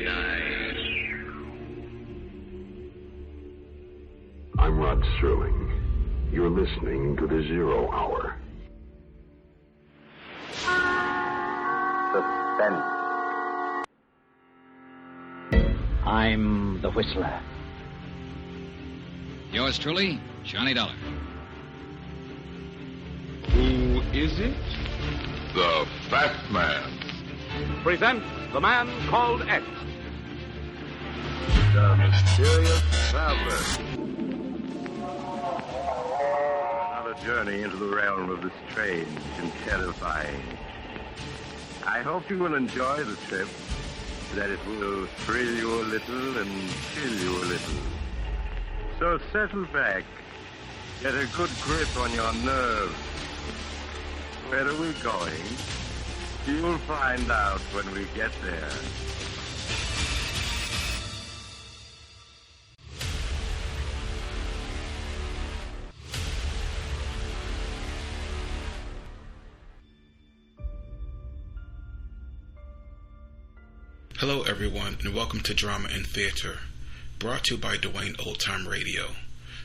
Nice. I'm Rod Sterling. You're listening to the Zero Hour. Suspense. I'm the Whistler. Yours truly, Johnny Dollar. Who is it? The Fat Man. Presents The Man Called X. The Mysterious Traveler. Another journey into the realm of the strange and terrifying. I hope you will enjoy the trip, that it will thrill you a little and chill you a little. So settle back, get a good grip on your nerves. Where are we going? You'll find out when we get there. Hello everyone, and welcome to Drama and Theater, brought to you by Duane Old Time Radio.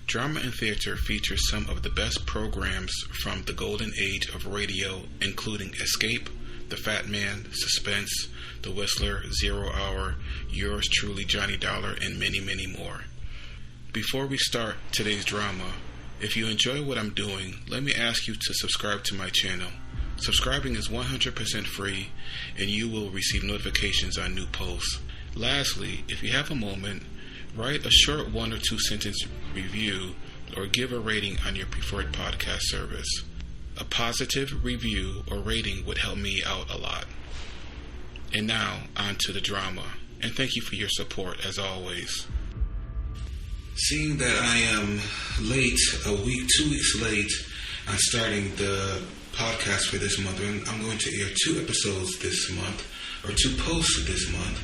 Drama and Theater features some of the best programs from the golden age of radio, including Escape, The Fat Man, Suspense, The Whistler, Zero Hour, Yours Truly, Johnny Dollar, and many, many more. Before we start today's drama, if you enjoy what I'm doing, let me ask you to subscribe to my channel. Subscribing is 100% free, and you will receive notifications on new posts. Lastly, if you have a moment, write a short 1 or 2 sentence review or give a rating on your preferred podcast service. A positive review or rating would help me out a lot. And now, on to the drama. And thank you for your support, as always. Seeing that I am late, 2 weeks late, on starting the podcast for this month, I'm going to air 2 episodes this month, or 2 posts this month.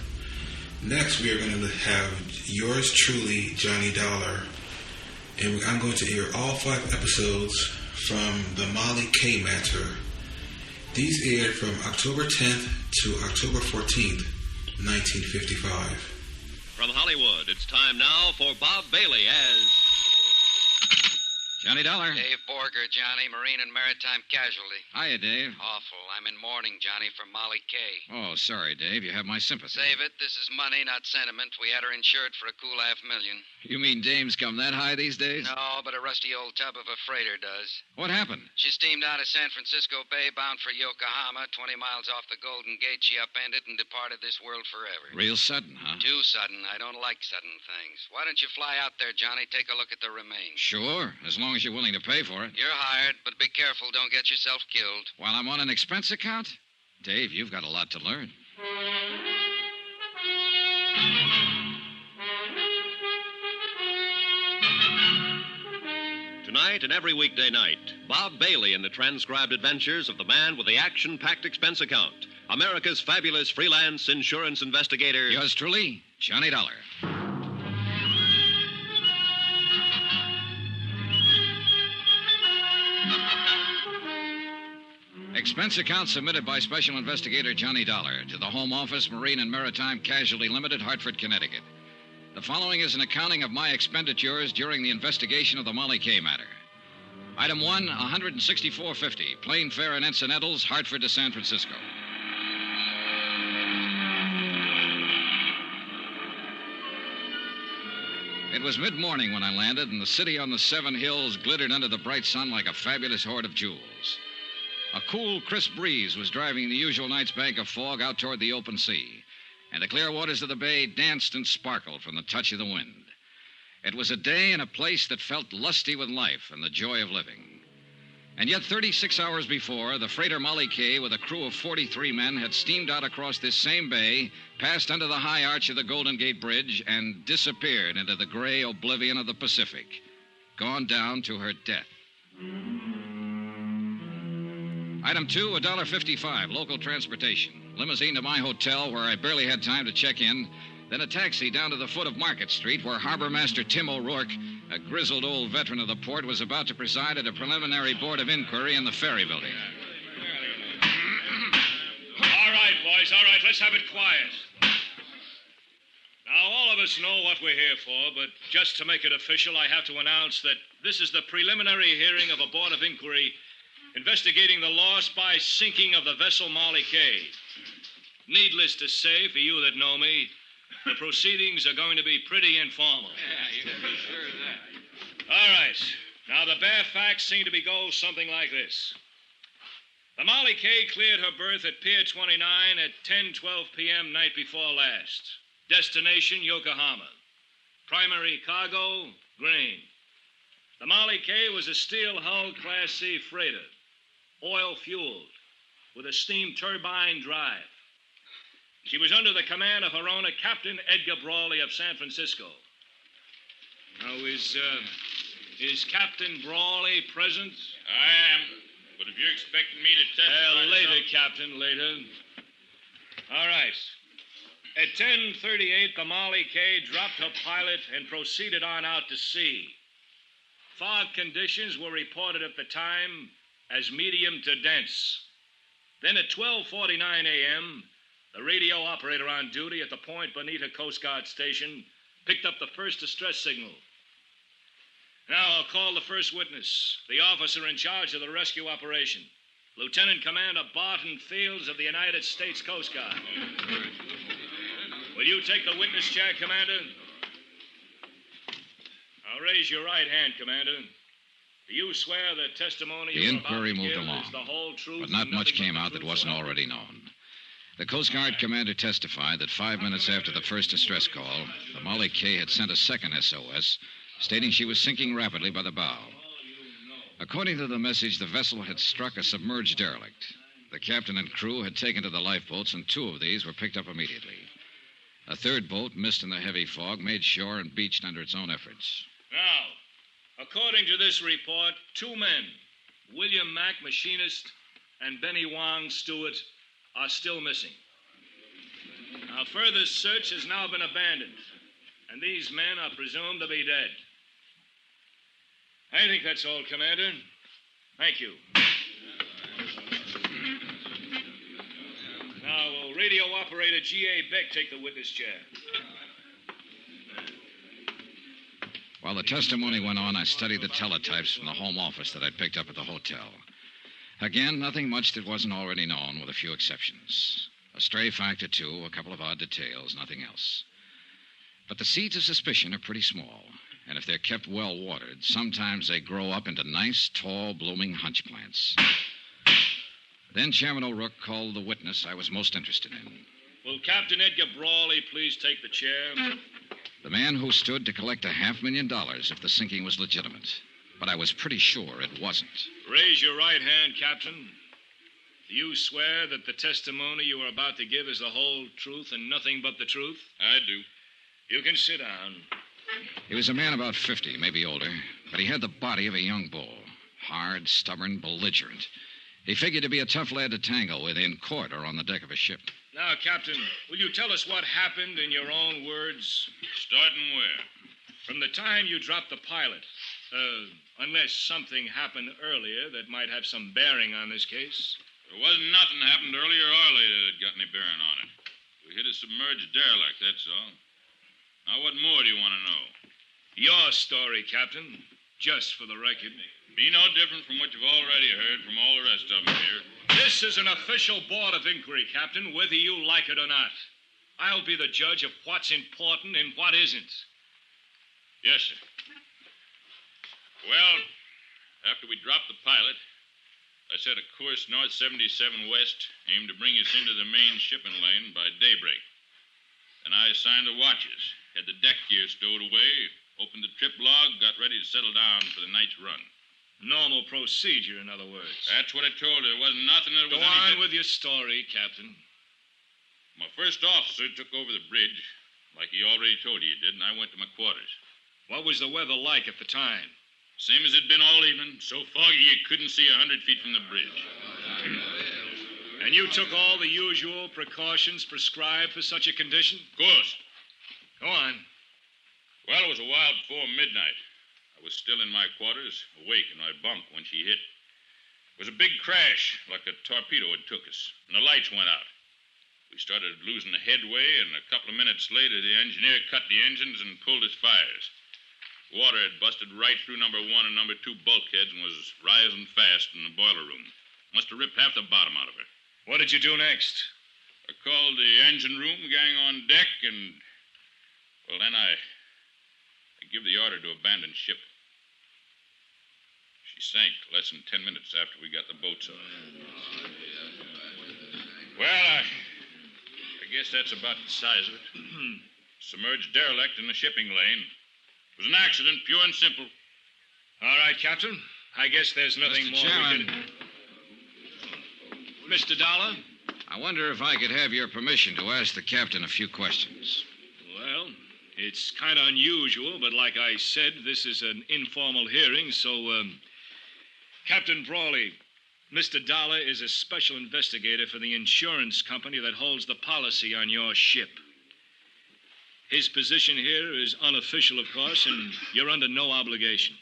Next, we are going to have Yours Truly, Johnny Dollar, and I'm going to air all 5 episodes from the Molly K matter. These aired from October 10th to October 14th, 1955. From Hollywood, it's time now for Bob Bailey as Johnny Dollar. Dave Borger, Johnny, Marine and Maritime Casualty. Hiya, Dave. Awful. I'm in mourning, Johnny, for Molly Kay. Oh, sorry, Dave. You have my sympathy. Save it. This is money, not sentiment. We had her insured for a cool $500,000. You mean dames come that high these days? No, but a rusty old tub of a freighter does. What happened? She steamed out of San Francisco Bay, bound for Yokohama. 20 miles off the Golden Gate, she upended and departed this world forever. Real sudden, huh? Too sudden. I don't like sudden things. Why don't you fly out there, Johnny? Take a look at the remains. Sure, as long as you're willing to pay for it. You're hired, but be careful. Don't get yourself killed. While I'm on an expense account? Dave, you've got a lot to learn. Tonight and every weekday night, Bob Bailey in the transcribed adventures of the man with the action-packed expense account, America's fabulous freelance insurance investigator. Yours truly, Johnny Dollar. Expense account submitted by Special Investigator Johnny Dollar to the Home Office, Marine and Maritime Casualty Limited, Hartford, Connecticut. The following is an accounting of my expenditures during the investigation of the Molly K matter. Item 1, $164.50, plane fare and incidentals, Hartford to San Francisco. It was mid-morning when I landed, and the city on the 7 hills glittered under the bright sun like a fabulous hoard of jewels. A cool, crisp breeze was driving the usual night's bank of fog out toward the open sea, and the clear waters of the bay danced and sparkled from the touch of the wind. It was a day and a place that felt lusty with life and the joy of living. And yet 36 hours before, the freighter Molly K, with a crew of 43 men, had steamed out across this same bay, passed under the high arch of the Golden Gate Bridge, and disappeared into the gray oblivion of the Pacific, gone down to her death. Item 2, $1.55, local transportation. Limousine to my hotel, where I barely had time to check in. Then a taxi down to the foot of Market Street, where Harbor Master Tim O'Rourke, a grizzled old veteran of the port, was about to preside at a preliminary board of inquiry in the ferry building. All right, boys, all right. Let's have it quiet. Now, all of us know what we're here for, but just to make it official, I have to announce that this is the preliminary hearing of a board of inquiry investigating the loss by sinking of the vessel Molly Kay. Needless to say, for you that know me, the proceedings are going to be pretty informal. Yeah, you can be sure of that. All right. Now, the bare facts seem to go something like this. The Molly Kay cleared her berth at Pier 29 at 10:12 p.m. night before last. Destination, Yokohama. Primary cargo, grain. The Molly Kay was a steel-hulled Class C freighter, oil-fueled, with a steam turbine drive. She was under the command of her owner, Captain Edgar Brawley of San Francisco. Now, is Captain Brawley present? I am, but if you're expecting me to testify... Later, Captain, later. All right. At 10:38, the Molly Kay dropped her pilot and proceeded on out to sea. Fog conditions were reported at the time as medium to dense. Then at 12:49 a.m., the radio operator on duty at the Point Bonita Coast Guard station picked up the first distress signal. Now I'll call the first witness, the officer in charge of the rescue operation, Lieutenant Commander Barton Fields of the United States Coast Guard. Will you take the witness chair, Commander? Now raise your right hand, Commander. Do you swear the testimony The you're about inquiry to moved give along, is the whole truth, but not and much nothing came but the out that truth, wasn't so help already known. The Coast Guard commander testified that 5 minutes after the first distress call, the Molly Kay had sent a second SOS, stating she was sinking rapidly by the bow. According to the message, the vessel had struck a submerged derelict. The captain and crew had taken to the lifeboats, and 2 of these were picked up immediately. A third boat, missed in the heavy fog, made shore and beached under its own efforts. Now, according to this report, 2 men, William Mack, machinist, and Benny Wong, steward, are still missing. Now, further search has now been abandoned, and these men are presumed to be dead. I think that's all, Commander. Thank you. Now, will radio operator G.A. Beck take the witness chair? While the testimony went on, I studied the teletypes from the home office that I'd picked up at the hotel. Again, nothing much that wasn't already known, with a few exceptions. A stray fact or two, a couple of odd details, nothing else. But the seeds of suspicion are pretty small, and if they're kept well watered, sometimes they grow up into nice, tall, blooming hunch plants. Then Chairman O'Rourke called the witness I was most interested in. Will Captain Edgar Brawley please take the chair? The man who stood to collect $500,000 if the sinking was legitimate. But I was pretty sure it wasn't. Raise your right hand, Captain. Do you swear that the testimony you are about to give is the whole truth and nothing but the truth? I do. You can sit down. He was a man about 50, maybe older, but he had the body of a young bull. Hard, stubborn, belligerent. He figured to be a tough lad to tangle with in court or on the deck of a ship. Now, Captain, will you tell us what happened in your own words? Starting where? From the time you dropped the pilot. Unless something happened earlier that might have some bearing on this case. There wasn't nothing that happened earlier or later that got any bearing on it. We hit a submerged derelict, that's all. Now, what more do you want to know? Your story, Captain. Just for the record. Be no different from what you've already heard from all the rest of them here. This is an official board of inquiry, Captain, whether you like it or not. I'll be the judge of what's important and what isn't. Yes, sir. Well, after we dropped the pilot, I set a course north 77 west, aimed to bring us into the main shipping lane by daybreak. Then I assigned the watches, had the deck gear stowed away, opened the trip log, got ready to settle down for the night's run. Normal procedure, in other words. That's what I told her. There wasn't nothing that was... Go on with your story, Captain. My first officer took over the bridge, like he already told you he did, and I went to my quarters. What was the weather like at the time? Same as it'd been all evening, so foggy you couldn't see 100 feet from the bridge. And you took all the usual precautions prescribed for such a condition? Of course. Go on. Well, it was a while before midnight. I was still in my quarters, awake in my bunk when she hit. It was a big crash, like a torpedo had took us, and the lights went out. We started losing the headway, and a couple of minutes later, the engineer cut the engines and pulled his fires. Water had busted right through number 1 and number 2 bulkheads and was rising fast in the boiler room. Must have ripped half the bottom out of her. What did you do next? I called the engine room gang on deck, and, well, then I give the order to abandon ship. She sank less than 10 minutes after we got the boats off. Well, I guess that's about the size of it. Submerged derelict in the shipping lane. It was an accident, pure and simple. All right, Captain. I guess there's nothing more Chairman. we can... Mr. Dollar? I wonder if I could have your permission to ask the captain a few questions. Well, it's kind of unusual, but like I said, this is an informal hearing, so, Captain Brawley, Mr. Dollar is a special investigator for the insurance company that holds the policy on your ship. His position here is unofficial, of course, and you're under no obligation.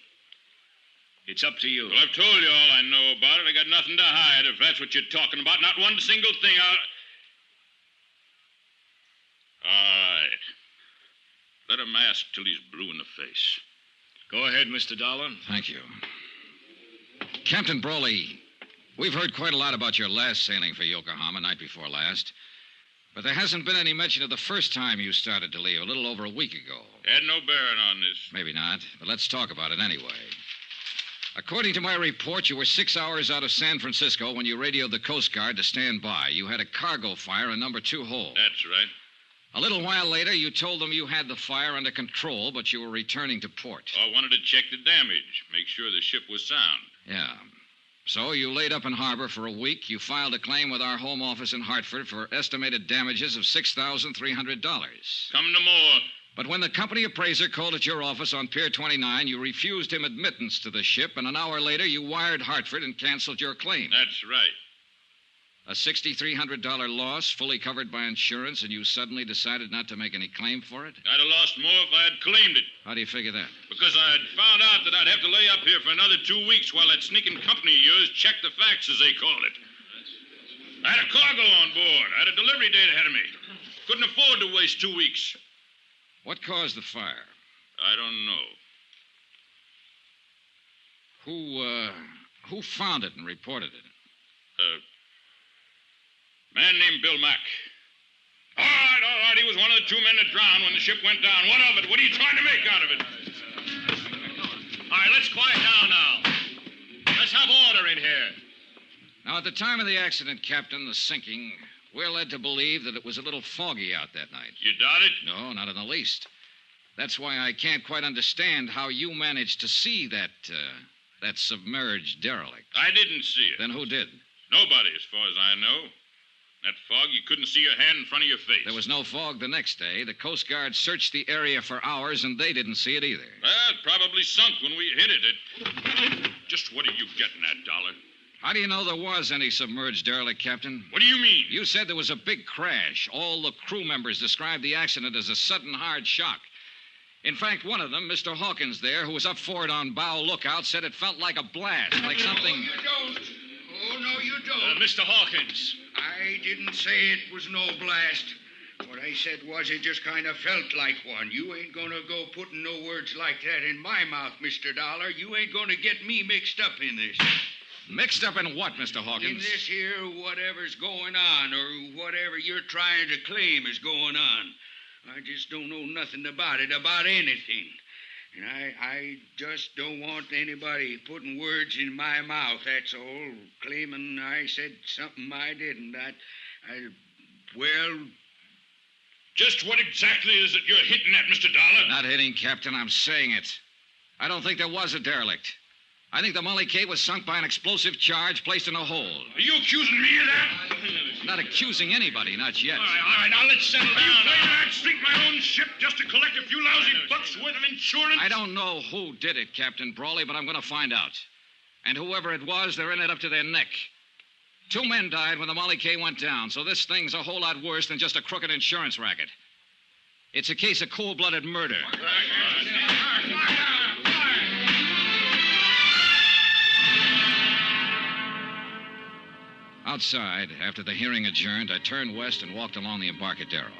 It's up to you. Well, I've told you all I know about it. I got nothing to hide, if that's what you're talking about. Not one single thing. All right. Let him ask till he's blue in the face. Go ahead, Mr. Dollar. Thank you. Captain Brawley, we've heard quite a lot about your last sailing for Yokohama, night before last. But there hasn't been any mention of the first time you started to leave, a little over a week ago. Had no bearing on this. Maybe not, but let's talk about it anyway. According to my report, you were 6 hours out of San Francisco when you radioed the Coast Guard to stand by. You had a cargo fire in number 2 hold. That's right. A little while later, you told them you had the fire under control, but you were returning to port. I wanted to check the damage, make sure the ship was sound. Yeah. So you laid up in harbor for a week. You filed a claim with our home office in Hartford for estimated damages of $6,300. Come to more. But when the company appraiser called at your office on Pier 29, you refused him admittance to the ship, and an hour later you wired Hartford and canceled your claim. That's right. A $6,300 loss, fully covered by insurance, and you suddenly decided not to make any claim for it? I'd have lost more if I had claimed it. How do you figure that? Because I had found out that I'd have to lay up here for another 2 weeks while that sneaking company of yours checked the facts, as they called it. I had a cargo on board. I had a delivery date ahead of me. Couldn't afford to waste 2 weeks. What caused the fire? I don't know. Who found it and reported it? Man named Bill Mack. All right. He was one of the 2 men that drowned when the ship went down. What of it? What are you trying to make out of it? All right, let's quiet down now. Let's have order in here. Now, at the time of the accident, Captain, the sinking, we're led to believe that it was a little foggy out that night. You doubt it? No, not in the least. That's why I can't quite understand how you managed to see that submerged derelict. I didn't see it. Then who did? Nobody, as far as I know. That fog, you couldn't see your hand in front of your face. There was no fog the next day. The Coast Guard searched the area for hours, and they didn't see it either. Well, it probably sunk when we hit it. Just what are you getting at, Dollar? How do you know there was any submerged derelict, Captain? What do you mean? You said there was a big crash. All the crew members described the accident as a sudden hard shock. In fact, one of them, Mr. Hawkins there, who was up forward on bow lookout, said it felt like a blast, like something... No, you don't. Oh, no, you don't. Mr. Hawkins. I didn't say it was no blast. What I said was it just kind of felt like one. You ain't gonna go putting no words like that in my mouth, Mr. Dollar. You ain't gonna get me mixed up in this. Mixed up in what, Mr. Hawkins? In this here whatever's going on, or whatever you're trying to claim is going on. I just don't know nothing about it, about anything. And I just don't want anybody putting words in my mouth, that's all. Claiming I said something I didn't. Well... Just what exactly is it you're hitting at, Mr. Dollar? Not hitting, Captain. I'm saying it. I don't think there was a derelict. I think the Molly K was sunk by an explosive charge placed in a hole. Are you accusing me of that? Not accusing anybody, not yet. All right, now let's settle down. Are you claiming I'd sink my own ship just to collect a few lousy bucks worth of insurance? I don't know who did it, Captain Brawley, but I'm going to find out. And whoever it was, they're in it up to their neck. 2 men died when the Molly K went down, so this thing's a whole lot worse than just a crooked insurance racket. It's a case of cold-blooded murder. Outside, after the hearing adjourned, I turned west and walked along the Embarcadero.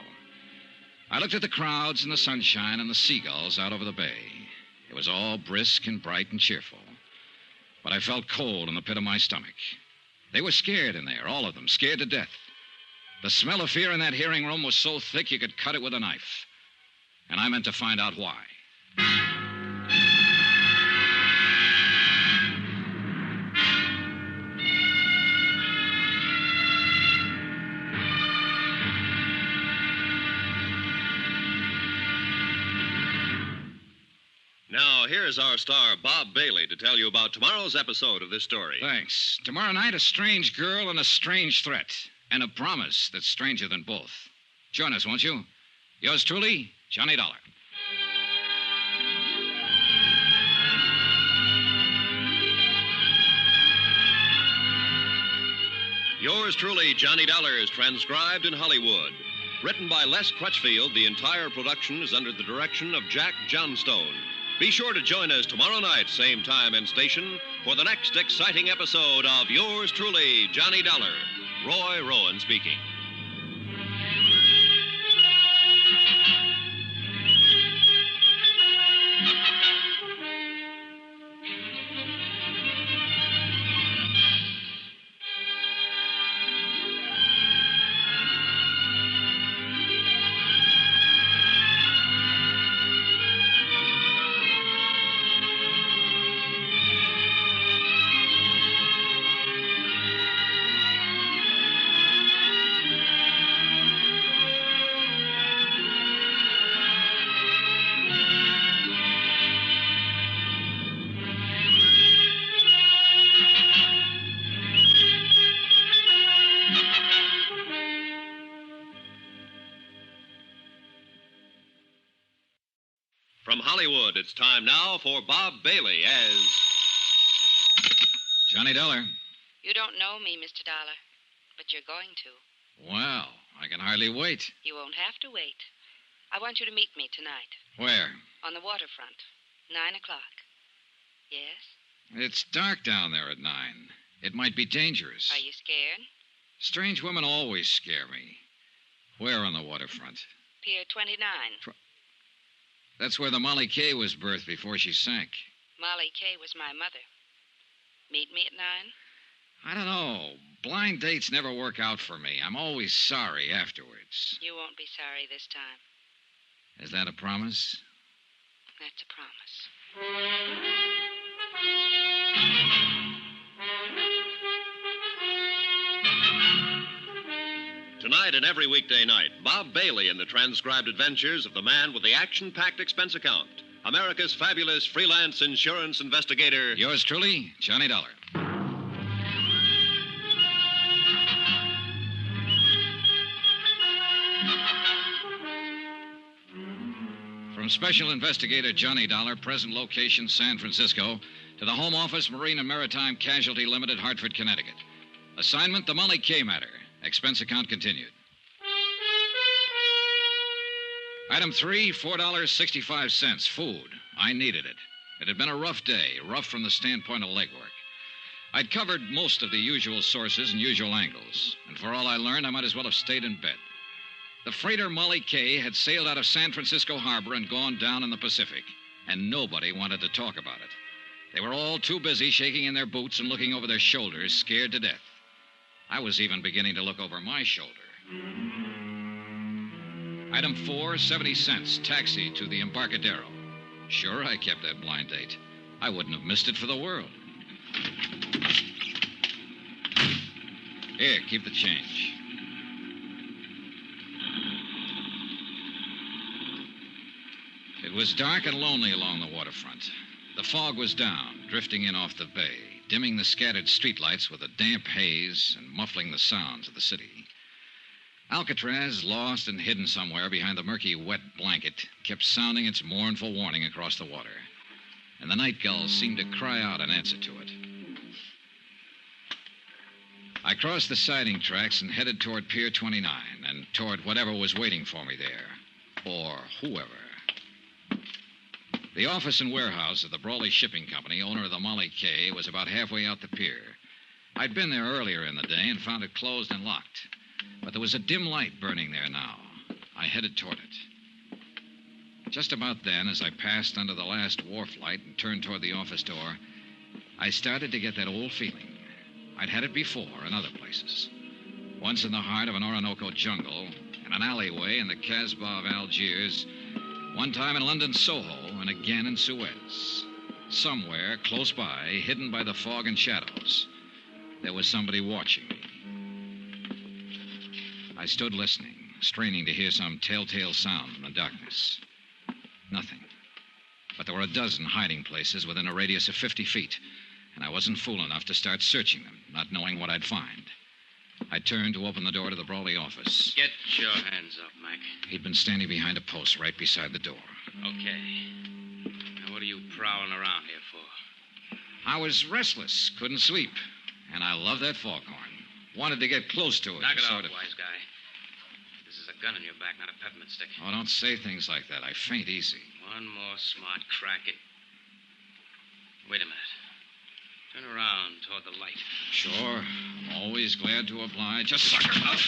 I looked at the crowds and the sunshine and the seagulls out over the bay. It was all brisk and bright and cheerful. But I felt cold in the pit of my stomach. They were scared in there, all of them, scared to death. The smell of fear in that hearing room was so thick you could cut it with a knife. And I meant to find out why. Now, here's our star, Bob Bailey, to tell you about tomorrow's episode of this story. Thanks. Tomorrow night, a strange girl and a strange threat. And a promise that's stranger than both. Join us, won't you? Yours truly, Johnny Dollar. Yours truly, Johnny Dollar, is transcribed in Hollywood. Written by Les Crutchfield, the entire production is under the direction of Jack Johnstone. Be sure to join us tomorrow night, same time and station, for the next exciting episode of Yours truly, Johnny Dollar. Roy Rowan speaking. From Hollywood, it's time now for Bob Bailey as Johnny Dollar. You don't know me, Mr. Dollar, but you're going to. Well, I can hardly wait. You won't have to wait. I want you to meet me tonight. Where? On the waterfront. 9 o'clock. Yes? It's dark down there at 9. It might be dangerous. Are you scared? Strange women always scare me. Where on the waterfront? Pier 29. That's where the Molly Kay was birthed before she sank. Molly Kay was my mother. Meet me at 9? I don't know. Blind dates never work out for me. I'm always sorry afterwards. You won't be sorry this time. Is that a promise? That's a promise. Tonight and every weekday night, Bob Bailey in the transcribed adventures of the man with the action-packed expense account, America's fabulous freelance insurance investigator. Yours truly, Johnny Dollar. From Special Investigator Johnny Dollar, present location San Francisco, to the Home Office, Marine and Maritime Casualty Limited, Hartford, Connecticut. Assignment, the Molly Kay matter. Expense account continued. Item 3, $4.65. Food. I needed it. It had been a rough day, rough from the standpoint of legwork. I'd covered most of the usual sources and usual angles, and for all I learned, I might as well have stayed in bed. The freighter Molly Kay had sailed out of San Francisco Harbor and gone down in the Pacific, and nobody wanted to talk about it. They were all too busy shaking in their boots and looking over their shoulders, scared to death. I was even beginning to look over my shoulder. Item 4, 70 cents, taxi to the Embarcadero. Sure, I kept that blind date. I wouldn't have missed it for the world. Here, keep the change. It was dark and lonely along the waterfront. The fog was down, drifting in off the bay, dimming the scattered streetlights with a damp haze and muffling the sounds of the city. Alcatraz, lost and hidden somewhere behind the murky, wet blanket, kept sounding its mournful warning across the water. And the night gulls seemed to cry out in answer to it. I crossed the siding tracks and headed toward Pier 29 and toward whatever was waiting for me there. Or whoever. The office and warehouse of the Brawley Shipping Company, owner of the Molly Kay, was about halfway out the pier. I'd been there earlier in the day and found it closed and locked. But there was a dim light burning there now. I headed toward it. Just about then, as I passed under the last wharf light and turned toward the office door, I started to get that old feeling. I'd had it before in other places. Once in the heart of an Orinoco jungle, in an alleyway in the Casbah of Algiers, one time in London Soho, and again in Suez. Somewhere close by, hidden by the fog and shadows, there was somebody watching me. I stood listening, straining to hear some telltale sound in the darkness. Nothing. But there were a dozen hiding places within a radius of 50 feet, and I wasn't fool enough to start searching them, not knowing what I'd find. I turned to open the door to the Brawley office. Get your hands up, Mac. He'd been standing behind a post right beside the door. Okay. Now, what are you prowling around here for? I was restless, couldn't sleep, and I loved that foghorn. Wanted to get close to it. Knock it off, wise guy. This is a gun in your back, not a peppermint stick. Oh, don't say things like that. I faint easy. One more smart crack at... Wait a minute. Turn around toward the light. Sure. I'm always glad to oblige. Just sucker up.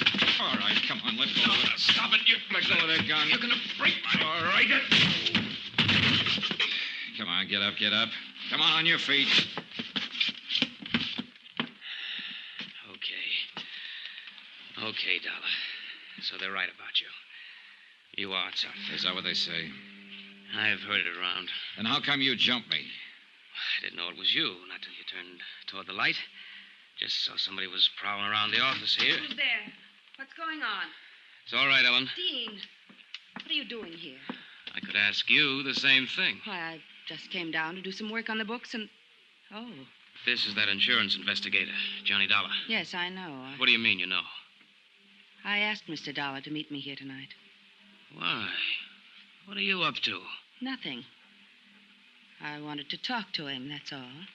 All right, come on, let go of it. Stop it. You Let go of that gun. You're gonna break my... All right. Come on, get up, get up. Come on your feet. Okay, Dollar. So they're right about you. You are tough. Is that what they say? I've heard it around. Then how come you jumped me? I didn't know it was you, not till you turned toward the light. Just saw somebody was prowling around the office here. Who's there? What's going on? It's all right, Ellen. Dean, what are you doing here? I could ask you the same thing. Why, I just came down to do some work on the books and... Oh. This is that insurance investigator, Johnny Dollar. Yes, I know. What do you mean you know? I asked Mr. Dollar to meet me here tonight. Why? What are you up to? Nothing. I wanted to talk to him, that's all.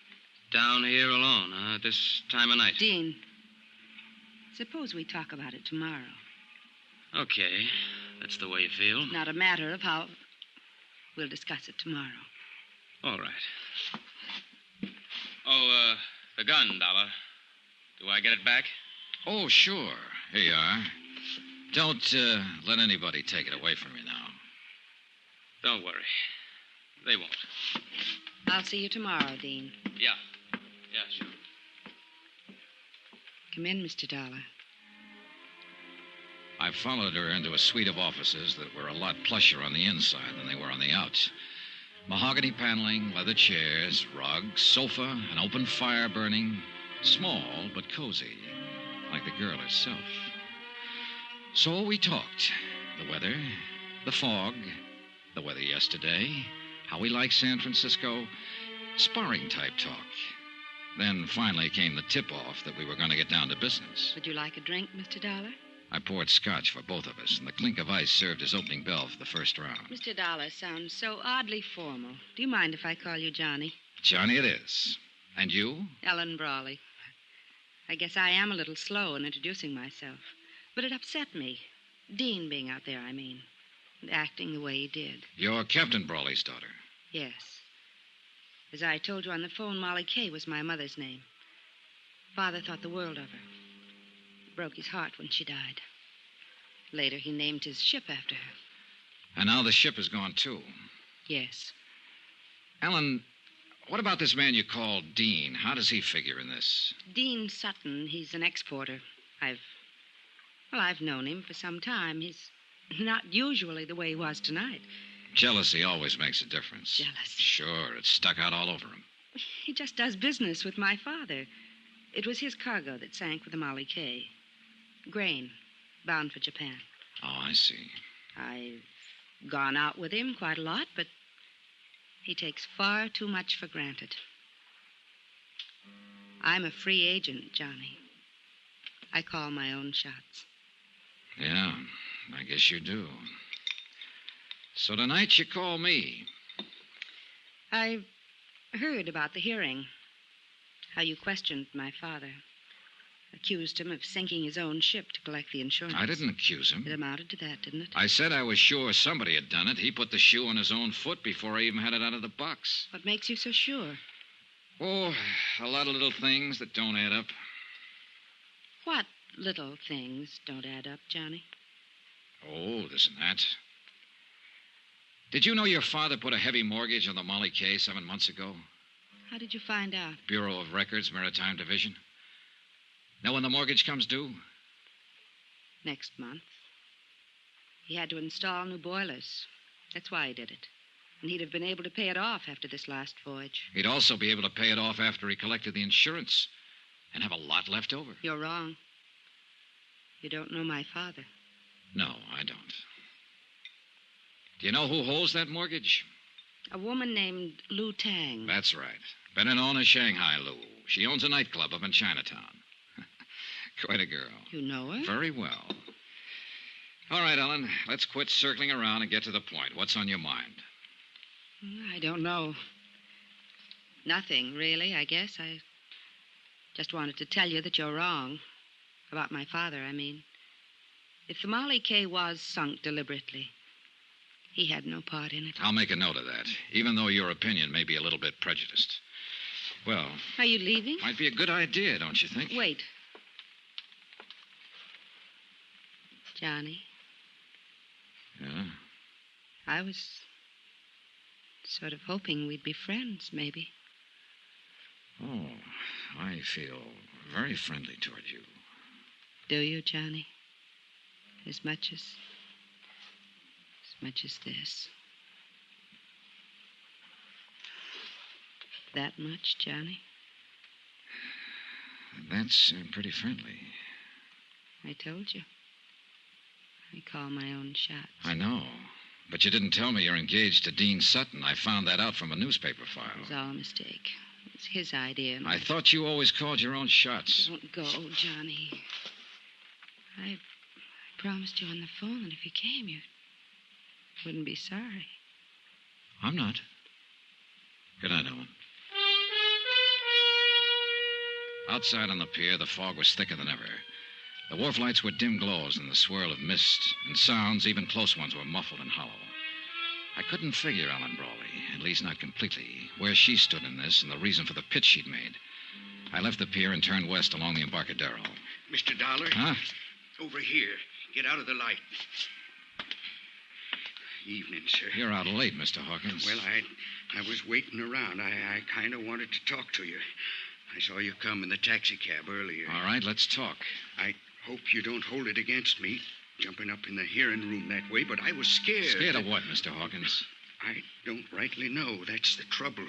Down here alone, at this time of night? Dean, suppose we talk about it tomorrow. Okay. That's the way you feel. Not a matter of how... We'll discuss it tomorrow. All right. Oh, the gun, Dollar. Do I get it back? Oh, sure. Here you are. Don't let anybody take it away from you now. Don't worry. They won't. I'll see you tomorrow, Dean. Yeah. Yeah, sure. Come in, Mr. Dollar. I followed her into a suite of offices that were a lot plusher on the inside than they were on the outs. Mahogany paneling, leather chairs, rugs, sofa, an open fire burning. Small, but cozy, like the girl herself. So we talked. The weather, the fog, the weather yesterday, how we like San Francisco, sparring-type talk. Then finally came the tip-off that we were going to get down to business. Would you like a drink, Mr. Dollar? I poured scotch for both of us, and the clink of ice served as opening bell for the first round. Mr. Dollar sounds so oddly formal. Do you mind if I call you Johnny? Johnny it is. And you? Ellen Brawley. I guess I am a little slow in introducing myself. But it upset me. Dean being out there, I mean. And acting the way he did. You're Captain Brawley's daughter. Yes. As I told you on the phone, Molly Kay was my mother's name. Father thought the world of her. It broke his heart when she died. Later, he named his ship after her. And now the ship is gone, too. Yes. Ellen, what about this man you call Dean? How does he figure in this? Dean Sutton, he's an exporter. I've known him for some time. He's not usually the way he was tonight. Jealousy always makes a difference. Jealousy? Sure, it's stuck out all over him. He just does business with my father. It was his cargo that sank with the Molly Kay. Grain, bound for Japan. Oh, I see. I've gone out with him quite a lot, but he takes far too much for granted. I'm a free agent, Johnny. I call my own shots. Yeah, I guess you do. So tonight you call me. I heard about the hearing. How you questioned my father. Accused him of sinking his own ship to collect the insurance. I didn't accuse him. It amounted to that, didn't it? I said I was sure somebody had done it. He put the shoe on his own foot before I even had it out of the box. What makes you so sure? Oh, a lot of little things that don't add up. What little things don't add up, Johnny? Oh, this and that. Did you know your father put a heavy mortgage on the Molly K 7 months ago? How did you find out? Bureau of Records, Maritime Division. Know when the mortgage comes due? Next month. He had to install new boilers. That's why he did it. And he'd have been able to pay it off after this last voyage. He'd also be able to pay it off after he collected the insurance and have a lot left over. You're wrong. You don't know my father. No, I don't. Do you know who holds that mortgage? A woman named Lou Tang. That's right. Better known as Shanghai Lou. She owns a nightclub up in Chinatown. Quite a girl. You know her? Very well. All right, Ellen, let's quit circling around and get to the point. What's on your mind? I don't know. Nothing, really, I guess. I just wanted to tell you that you're wrong. About my father, I mean. If the Molly K was sunk deliberately, he had no part in it. I'll make a note of that, even though your opinion may be a little bit prejudiced. Well... Are you leaving? Might be a good idea, don't you think? Wait. Johnny. Yeah? I was sort of hoping we'd be friends, maybe. Oh, I feel very friendly toward you. Do you, Johnny? As much as this. That much, Johnny? That's pretty friendly. I told you. I call my own shots. I know. But you didn't tell me you're engaged to Dean Sutton. I found that out from a newspaper file. It was all a mistake. It's his idea. I thought you always called your own shots. Don't go, Johnny. I promised you on the phone that if you came, you wouldn't be sorry. I'm not. Good night, Ellen. Outside on the pier, the fog was thicker than ever. The wharf lights were dim glows in the swirl of mist, and sounds, even close ones, were muffled and hollow. I couldn't figure Ellen Brawley, at least not completely, where she stood in this and the reason for the pitch she'd made. I left the pier and turned west along the Embarcadero. Mr. Dollar? Huh? Over here. Get out of the light. Evening, sir. You're out late, Mr. Hawkins. Well, I was waiting around. I kind of wanted to talk to you. I saw you come in the taxicab earlier. All right, let's talk. I hope you don't hold it against me, jumping up in the hearing room that way, but I was scared. Scared of what, Mr. Hawkins? I don't rightly know. That's the trouble.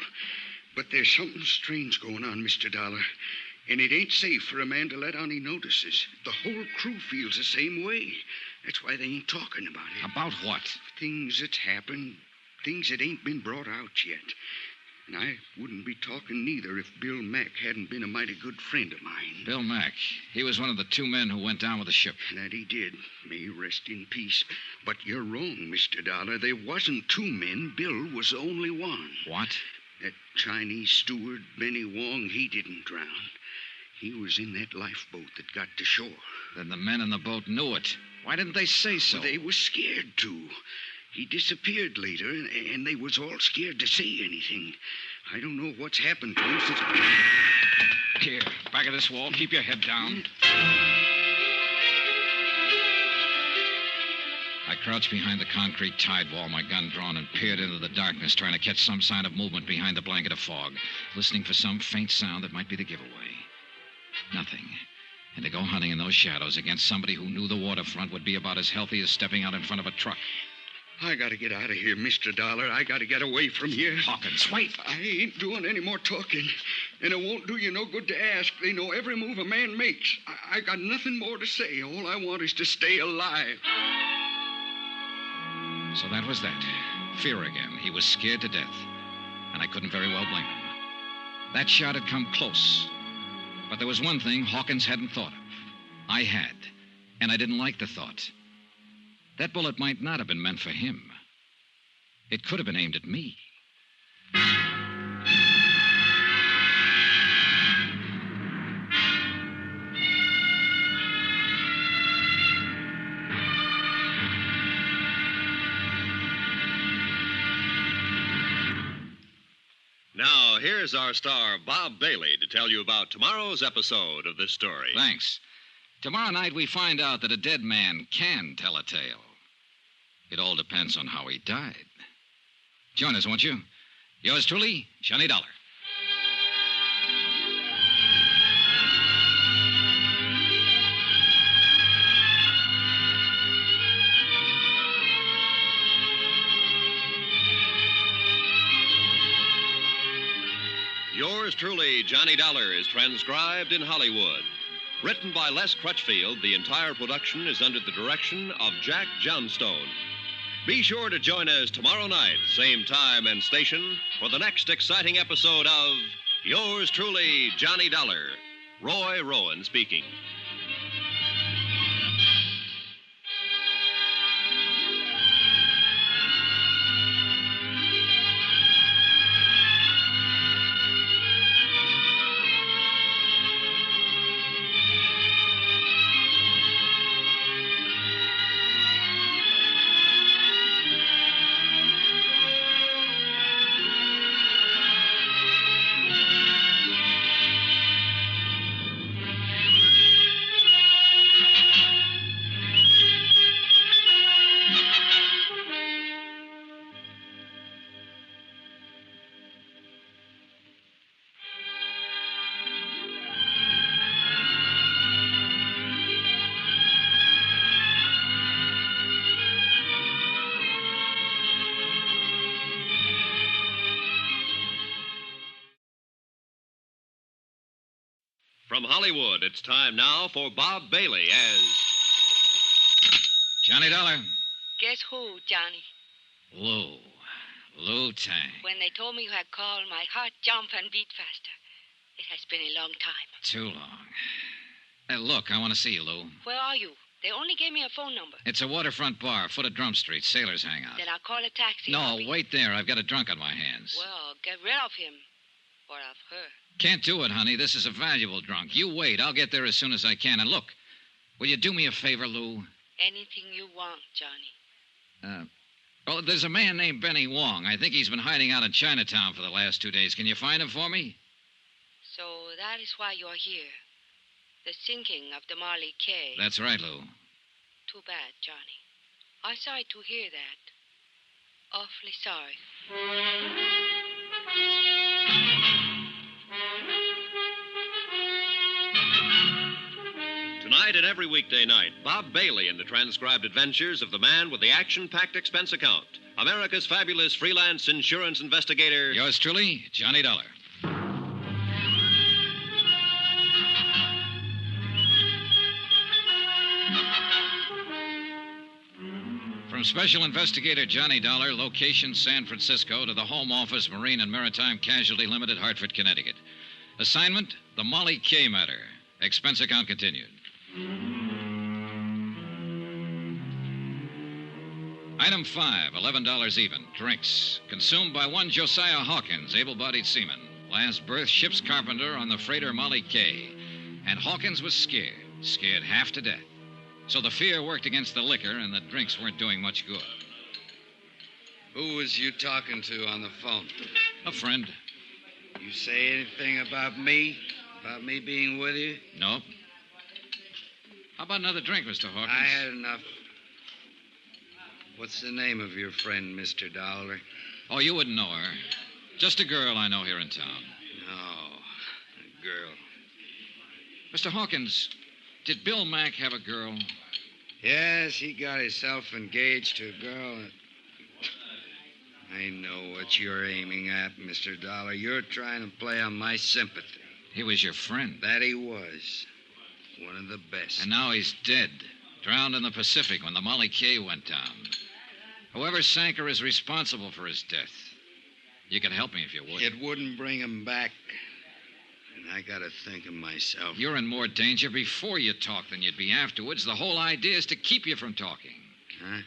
But there's something strange going on, Mr. Dollar. And it ain't safe for a man to let on he notices. The whole crew feels the same way. That's why they ain't talking about it. About what? Things that's happened. Things that ain't been brought out yet. And I wouldn't be talking neither if Bill Mack hadn't been a mighty good friend of mine. Bill Mack. He was one of the 2 men who went down with the ship. That he did. May he rest in peace. But you're wrong, Mr. Dollar. There wasn't 2 men. Bill was the only one. What? That Chinese steward, Benny Wong, he didn't drown. He was in that lifeboat that got to shore. Then the men in the boat knew it. Why didn't they say so? Well, they was scared to. He disappeared later, and they was all scared to say anything. I don't know what's happened to him since... Here, back of this wall. Keep your head down. I crouched behind the concrete tide wall, my gun drawn, and peered into the darkness, trying to catch some sign of movement behind the blanket of fog, listening for some faint sound that might be the giveaway. Nothing. And to go hunting in those shadows against somebody who knew the waterfront would be about as healthy as stepping out in front of a truck. I gotta get out of here, Mr. Dollar. I gotta get away from here. Hawkins, wait. I ain't doing any more talking. And it won't do you no good to ask. They know every move a man makes. I got nothing more to say. All I want is to stay alive. So that was that. Fear again. He was scared to death. And I couldn't very well blame him. That shot had come close. But there was one thing Hawkins hadn't thought of. I had. And I didn't like the thought. That bullet might not have been meant for him. It could have been aimed at me. Now, here's our star, Bob Bailey, to tell you about tomorrow's episode of this story. Thanks. Tomorrow night, we find out that a dead man can tell a tale. It all depends on how he died. Join us, won't you? Yours truly, Johnny Dollar. Yours truly, Johnny Dollar, is transcribed in Hollywood. Written by Les Crutchfield, the entire production is under the direction of Jack Johnstone. Be sure to join us tomorrow night, same time and station, for the next exciting episode of Yours truly, Johnny Dollar. Roy Rowan speaking. From Hollywood, it's time now for Bob Bailey as Johnny Dollar. Guess who, Johnny? Lou Tang. When they told me you had called, my heart jumped and beat faster. It has been a long time. Too long. Hey, look, I want to see you, Lou. Where are you? They only gave me a phone number. It's a waterfront bar, foot of Drum Street, Sailors Hangout. Then I'll call a taxi. No, wait there. I've got a drunk on my hands. Well, get rid of him. Or of her. Can't do it, honey. This is a valuable drunk. You wait. I'll get there as soon as I can. And look, will you do me a favor, Lou? Anything you want, Johnny. Well, there's a man named Benny Wong. I think he's been hiding out in Chinatown for the last 2 days. Can you find him for me? So that is why you're here. The sinking of the Marley K. That's right, Lou. Too bad, Johnny. I'm sorry to hear that. Awfully sorry. Tonight and every weekday night, Bob Bailey in the transcribed adventures of the man with the action-packed expense account. America's fabulous freelance insurance investigator. Yours truly, Johnny Dollar. From Special Investigator Johnny Dollar, location San Francisco, to the Home Office, Marine and Maritime Casualty Limited, Hartford, Connecticut. Assignment, the Molly K matter. Expense account continued. Item 5, $11 even. Drinks. Consumed by one Josiah Hawkins, able-bodied seaman. Last berth, ship's carpenter on the freighter Molly K. And Hawkins was scared half to death. So the fear worked against the liquor, and the drinks weren't doing much good. Who was you talking to on the phone? A friend. You say anything about me? About me being with you? Nope. How about another drink, Mr. Hawkins? I had enough. What's the name of your friend, Mr. Dollar? Oh, you wouldn't know her. Just a girl I know here in town. Oh, a girl. Mr. Hawkins, did Bill Mack have a girl? Yes, he got himself engaged to a girl. I know what you're aiming at, Mr. Dollar. You're trying to play on my sympathy. He was your friend. That he was. One of the best. And now he's dead. Drowned in the Pacific when the Molly K went down. Whoever sank her is responsible for his death. You could help me if you would. It wouldn't bring him back. And I gotta think of myself. You're in more danger before you talk than you'd be afterwards. The whole idea is to keep you from talking. Huh?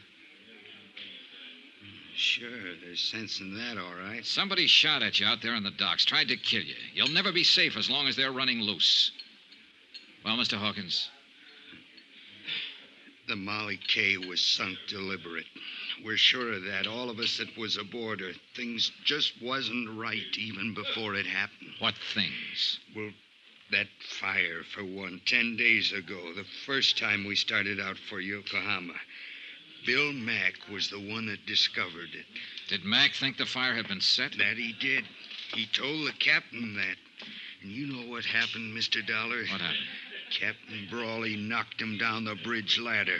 Sure, there's sense in that, all right. Somebody shot at you out there on the docks, tried to kill you. You'll never be safe as long as they're running loose. Well, Mr. Hawkins? The Molly K was sunk deliberate. We're sure of that. All of us that was aboard her. Things just wasn't right even before it happened. What things? Well, That fire, for one, 10 days ago, the first time we started out for Yokohama. Bill Mack was the one that discovered it. Did Mack think the fire had been set? That he did. He told the captain that. And you know what happened, Mr. Dollar? What happened? Captain Brawley knocked him down the bridge ladder.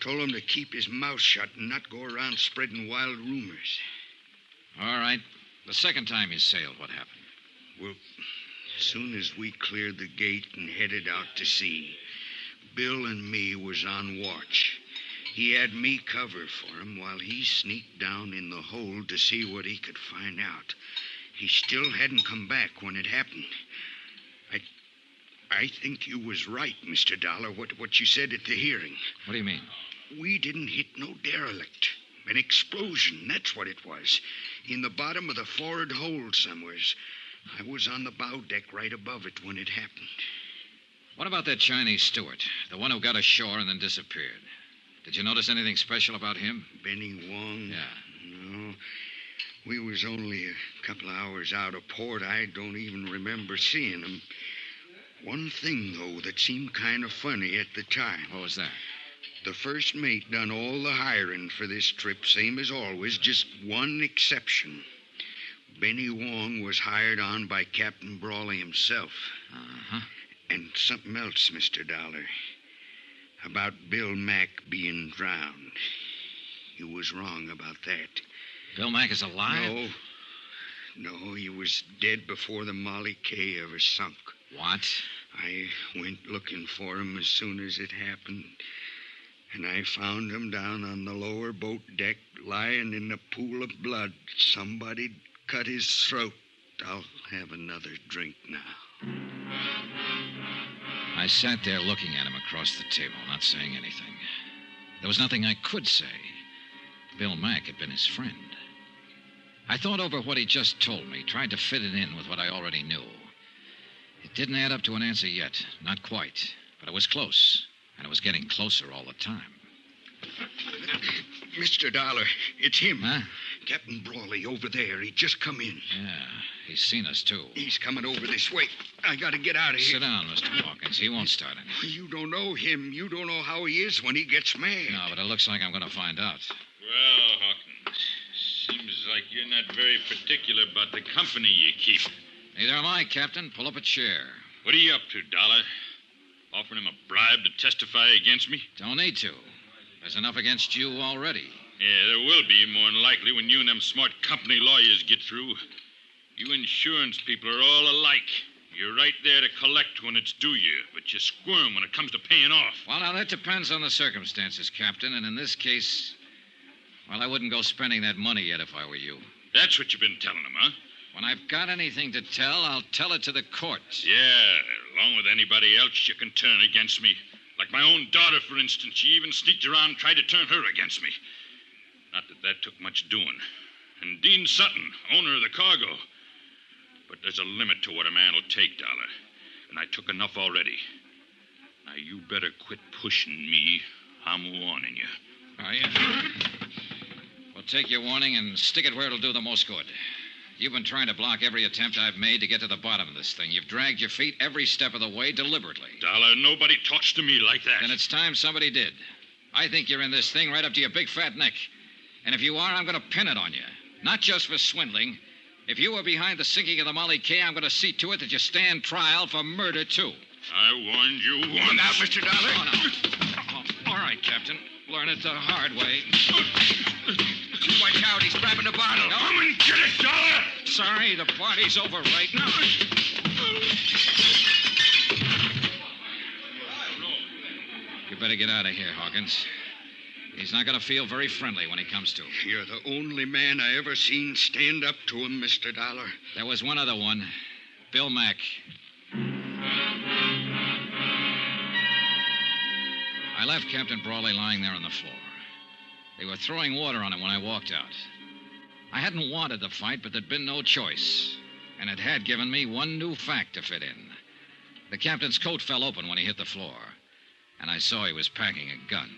Told him to keep his mouth shut and not go around spreading wild rumors. All right. The second time you sailed, what happened? Well, as soon as we cleared the gate and headed out to sea, Bill and me was on watch. He had me cover for him while he sneaked down in the hold to see what he could find out. He still hadn't come back when it happened. I think you was right, Mr. Dollar, what you said at the hearing. What do you mean? We didn't hit no derelict. An explosion, that's what it was. In the bottom of the forward hold somewheres. I was on the bow deck right above it when it happened. What about that Chinese steward, the one who got ashore and then disappeared? Did you notice anything special about him? Benny Wong? Yeah. No. We was only a couple of hours out of port. I don't even remember seeing him. One thing, though, that seemed kind of funny at the time. What was that? The first mate done all the hiring for this trip, same as always, just one exception. Benny Wong was hired on by Captain Brawley himself. Uh-huh. And something else, Mr. Dollar. About Bill Mack being drowned. You was wrong about that. Bill Mack is alive? No, he was dead before the Molly K ever sunk. What? I went looking for him as soon as it happened. And I found him down on the lower boat deck, lying in a pool of blood. Somebody'd cut his throat. I'll have another drink now. I sat there looking at him across the table, not saying anything. There was nothing I could say. Bill Mack had been his friend. I thought over what he just told me, tried to fit it in with what I already knew. It didn't add up to an answer yet, not quite, but it was close, and it was getting closer all the time. Mr. Dollar, it's him. Huh? Captain Brawley over there. He just come in. Yeah, he's seen us, too. He's coming over this way. I gotta get out of here. Sit down, Mr. Hawkins. He won't start anything. You don't know him. You don't know how he is when he gets mad. No, but it looks like I'm going to find out. Well, Hawkins, seems like you're not very particular about the company you keep. Neither am I, Captain. Pull up a chair. What are you up to, Dollar? Offering him a bribe to testify against me? Don't need to. There's enough against you already. Yeah, there will be, more than likely, when you and them smart company lawyers get through. You insurance people are all alike. You're right there to collect when it's due you, but you squirm when it comes to paying off. Well, now, that depends on the circumstances, Captain, and in this case, well, I wouldn't go spending that money yet if I were you. That's what you've been telling them, huh? When I've got anything to tell, I'll tell it to the courts. Yeah, along with anybody else you can turn against me. Like my own daughter, for instance. She even sneaked around and tried to turn her against me. Not that took much doing. And Dean Sutton, owner of the cargo. But there's a limit to what a man will take, Dollar. And I took enough already. Now, you better quit pushing me. I'm warning you. Are you? Well, take your warning and stick it where it'll do the most good. You've been trying to block every attempt I've made to get to the bottom of this thing. You've dragged your feet every step of the way deliberately. Dollar, nobody talks to me like that. Then it's time somebody did. I think you're in this thing right up to your big fat neck. And if you are, I'm going to pin it on you. Not just for swindling. If you were behind the sinking of the Molly K, I'm going to see to it that you stand trial for murder, too. I warned you once. Look out, Mr. Dollar. Oh, no. Oh, all right, Captain. Learn it the hard way. Watch out, he's grabbing the bottle. No. Come and get it, Dollar! Sorry, the party's over right now. You better get out of here, Hawkins. He's not going to feel very friendly when he comes to. You're the only man I ever seen stand up to him, Mr. Dollar. There was one other one. Bill Mack. I left Captain Brawley lying there on the floor. They were throwing water on him when I walked out. I hadn't wanted the fight, but there'd been no choice. And it had given me one new fact to fit in. The captain's coat fell open when he hit the floor, and I saw he was packing a gun.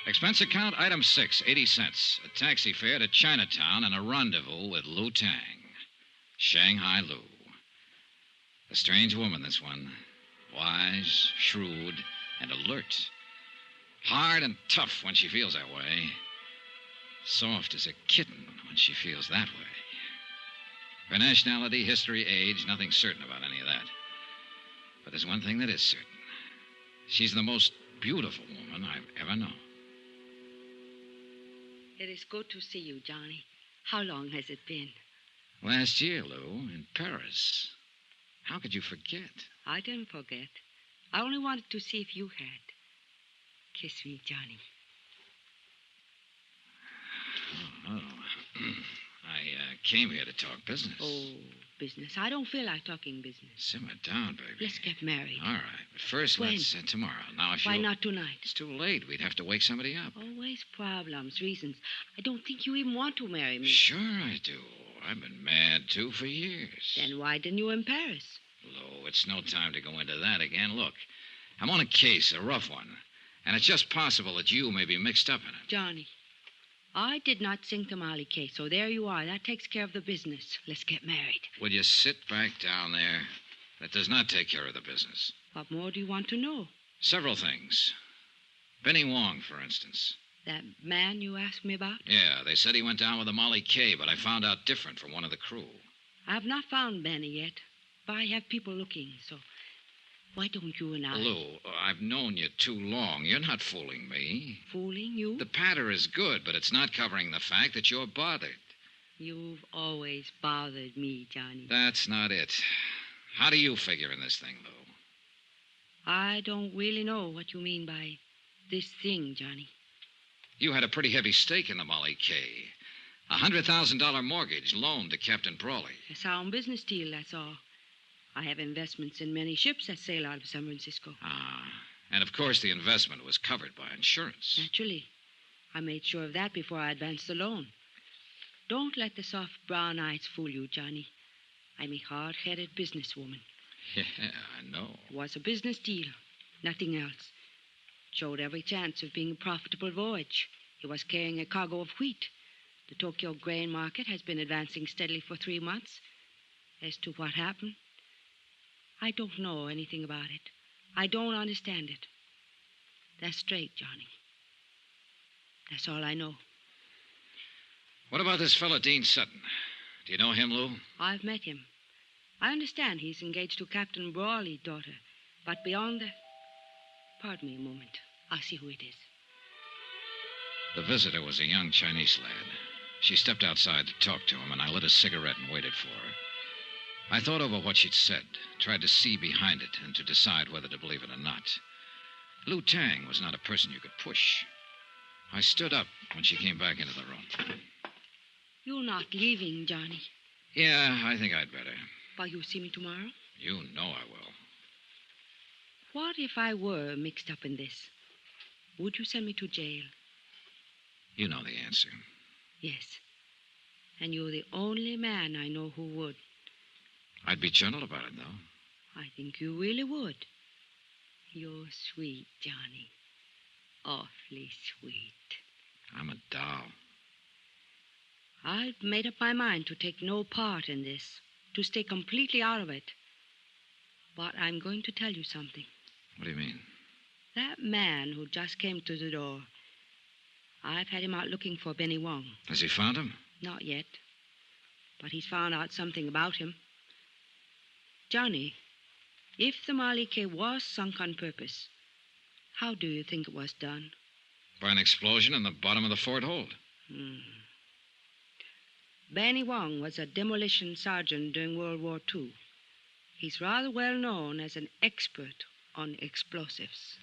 Expense account, item 6, 80 cents. A taxi fare to Chinatown and a rendezvous with Lou Tang. Shanghai Lou. A strange woman, this one. Wise, shrewd, and alert. Hard and tough when she feels that way. Soft as a kitten when she feels that way. Her nationality, history, age, nothing certain about any of that. But there's one thing that is certain. She's the most beautiful woman I've ever known. It is good to see you, Johnny. How long has it been? Last year, Lou, in Paris. How could you forget? I didn't forget. I only wanted to see if you had. Kiss me, Johnny. Oh. I came here to talk business. Oh, business. I don't feel like talking business. Simmer down, baby. Let's get married. All right. But first, When? let's tomorrow. Now, if Why not tonight? It's too late. We'd have to wake somebody up. Always problems, reasons. I don't think you even want to marry me. Sure I do. I've been mad, too, for years. Then why didn't you in Paris? Lou, it's no time to go into that again. Look, I'm on a case, a rough one. And it's just possible that you may be mixed up in it. Johnny, I did not sink the Molly case, so there you are. That takes care of the business. Let's get married. Will you sit back down there? That does not take care of the business. What more do you want to know? Several things. Benny Wong, for instance. That man you asked me about? Yeah, they said he went down with the Molly K, but I found out different from one of the crew. I have not found Benny yet, but I have people looking, so why don't you and I... Lou, I've known you too long. You're not fooling me. Fooling you? The patter is good, but it's not covering the fact that you're bothered. You've always bothered me, Johnny. That's not it. How do you figure in this thing, Lou? I don't really know what you mean by this thing, Johnny. You had a pretty heavy stake in the Molly K. $100,000 mortgage loaned to Captain Brawley. A sound business deal, that's all. I have investments in many ships that sail out of San Francisco. Ah, and of course the investment was covered by insurance. Naturally. I made sure of that before I advanced the loan. Don't let the soft brown eyes fool you, Johnny. I'm a hard-headed businesswoman. Yeah, I know. It was a business deal, nothing else. Showed every chance of being a profitable voyage. He was carrying a cargo of wheat. The Tokyo grain market has been advancing steadily for 3 months. As to what happened, I don't know anything about it. I don't understand it. That's straight, Johnny. That's all I know. What about this fellow, Dean Sutton? Do you know him, Lou? I've met him. I understand he's engaged to Captain Brawley's daughter. But beyond that... Pardon me a moment. I'll see who it is. The visitor was a young Chinese lad. She stepped outside to talk to him, and I lit a cigarette and waited for her. I thought over what she'd said, tried to see behind it, and to decide whether to believe it or not. Lou Tang was not a person you could push. I stood up when she came back into the room. You're not leaving, Johnny. Yeah, I think I'd better. Will you see me tomorrow? You know I will. What if I were mixed up in this? Would you send me to jail? You know the answer. Yes. And you're the only man I know who would. I'd be gentle about it, though. I think you really would. You're sweet, Johnny. Awfully sweet. I'm a doll. I've made up my mind to take no part in this, to stay completely out of it. But I'm going to tell you something. What do you mean? That man who just came to the door, I've had him out looking for Benny Wong. Has he found him? Not yet. But he's found out something about him. Johnny, if the Molly K was sunk on purpose, how do you think it was done? By an explosion in the bottom of the fort hold. Benny Wong was a demolition sergeant during World War II. He's rather well known as an expert on explosives.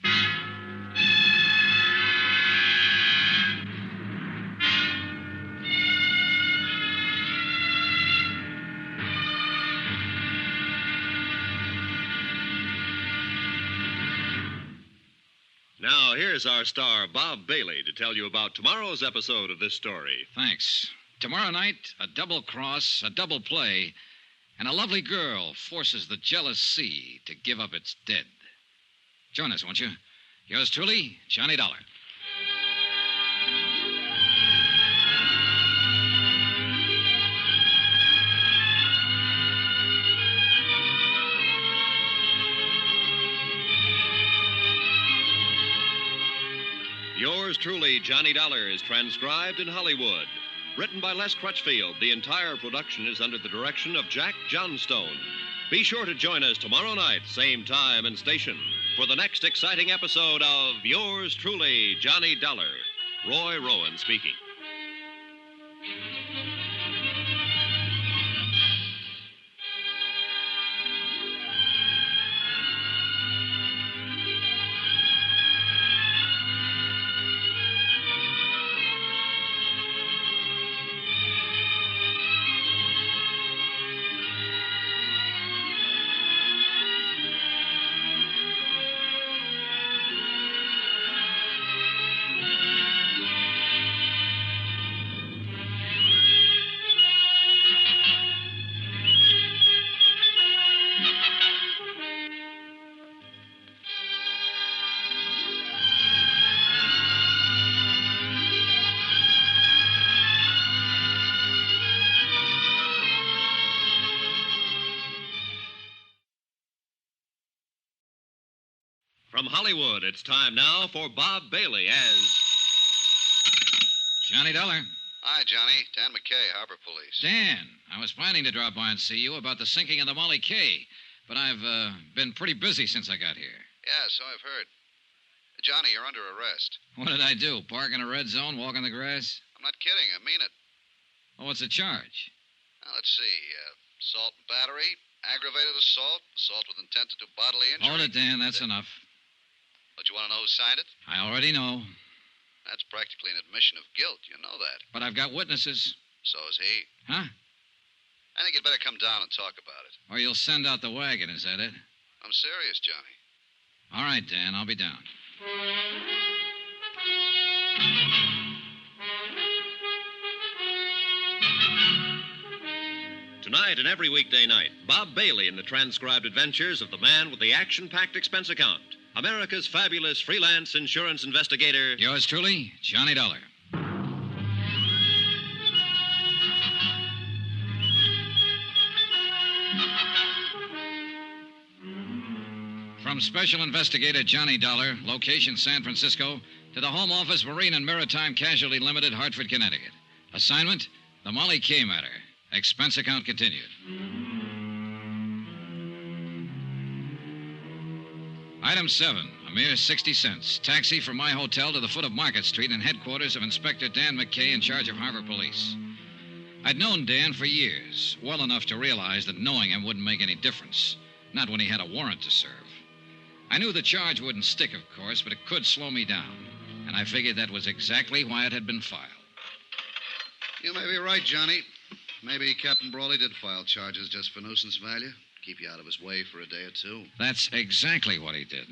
Now, here's our star, Bob Bailey, to tell you about tomorrow's episode of this story. Thanks. Tomorrow night, a double cross, a double play, and a lovely girl forces the jealous sea to give up its dead. Join us, won't you? Yours truly, Johnny Dollar. Yours truly, Johnny Dollar, is transcribed in Hollywood. Written by Les Crutchfield, the entire production is under the direction of Jack Johnstone. Be sure to join us tomorrow night, same time and station, for the next exciting episode of Yours truly, Johnny Dollar. Roy Rowan speaking. From Hollywood, it's time now for Bob Bailey as Johnny Dollar. Hi, Johnny. Dan McKay, Harbor Police. Dan, I was planning to drop by and see you about the sinking of the Molly K, but I've been pretty busy since I got here. Yeah, so I've heard. Johnny, you're under arrest. What did I do? Park in a red zone, walk in the grass? I'm not kidding. I mean it. Oh, what's the charge? Now, let's see. Assault and battery, aggravated assault, assault with intent to do bodily injury. Hold it, Dan. That's enough. But you want to know who signed it? I already know. That's practically an admission of guilt. You know that. But I've got witnesses. So is he. Huh? I think you'd better come down and talk about it. Or you'll send out the wagon, is that it? I'm serious, Johnny. All right, Dan. I'll be down. Tonight and every weekday night, Bob Bailey in the transcribed adventures of the man with the action-packed expense account. America's fabulous freelance insurance investigator. Yours truly, Johnny Dollar. From Special Investigator Johnny Dollar, location San Francisco, to the Home Office Marine and Maritime Casualty Limited, Hartford, Connecticut. Assignment, the Molly K matter. Expense account continued. Item 7, a mere 60 cents. Taxi from my hotel to the foot of Market Street and headquarters of Inspector Dan McKay in charge of Harbor Police. I'd known Dan for years, well enough to realize that knowing him wouldn't make any difference. Not when he had a warrant to serve. I knew the charge wouldn't stick, of course, but it could slow me down. And I figured that was exactly why it had been filed. You may be right, Johnny. Maybe Captain Brawley did file charges just for nuisance value. Keep you out of his way for a day or two. That's exactly what he did.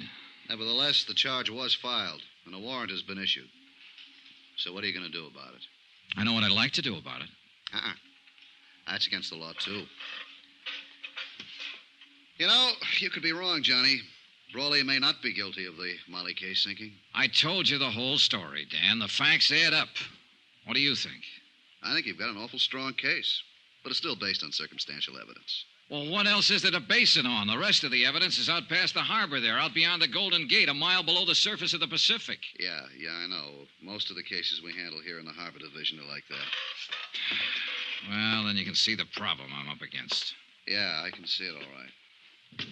Nevertheless, the charge was filed, and a warrant has been issued. So what are you going to do about it? I know what I'd like to do about it. That's against the law, too. You know, you could be wrong, Johnny. Brawley may not be guilty of the Molly K sinking. I told you the whole story, Dan. The facts add up. What do you think? I think you've got an awful strong case, but it's still based on circumstantial evidence. Well, what else is there to base it on? The rest of the evidence is out past the harbor there, out beyond the Golden Gate, a mile below the surface of the Pacific. Yeah, I know. Most of the cases we handle here in the Harbor Division are like that. Well, then you can see the problem I'm up against. Yeah, I can see it all right.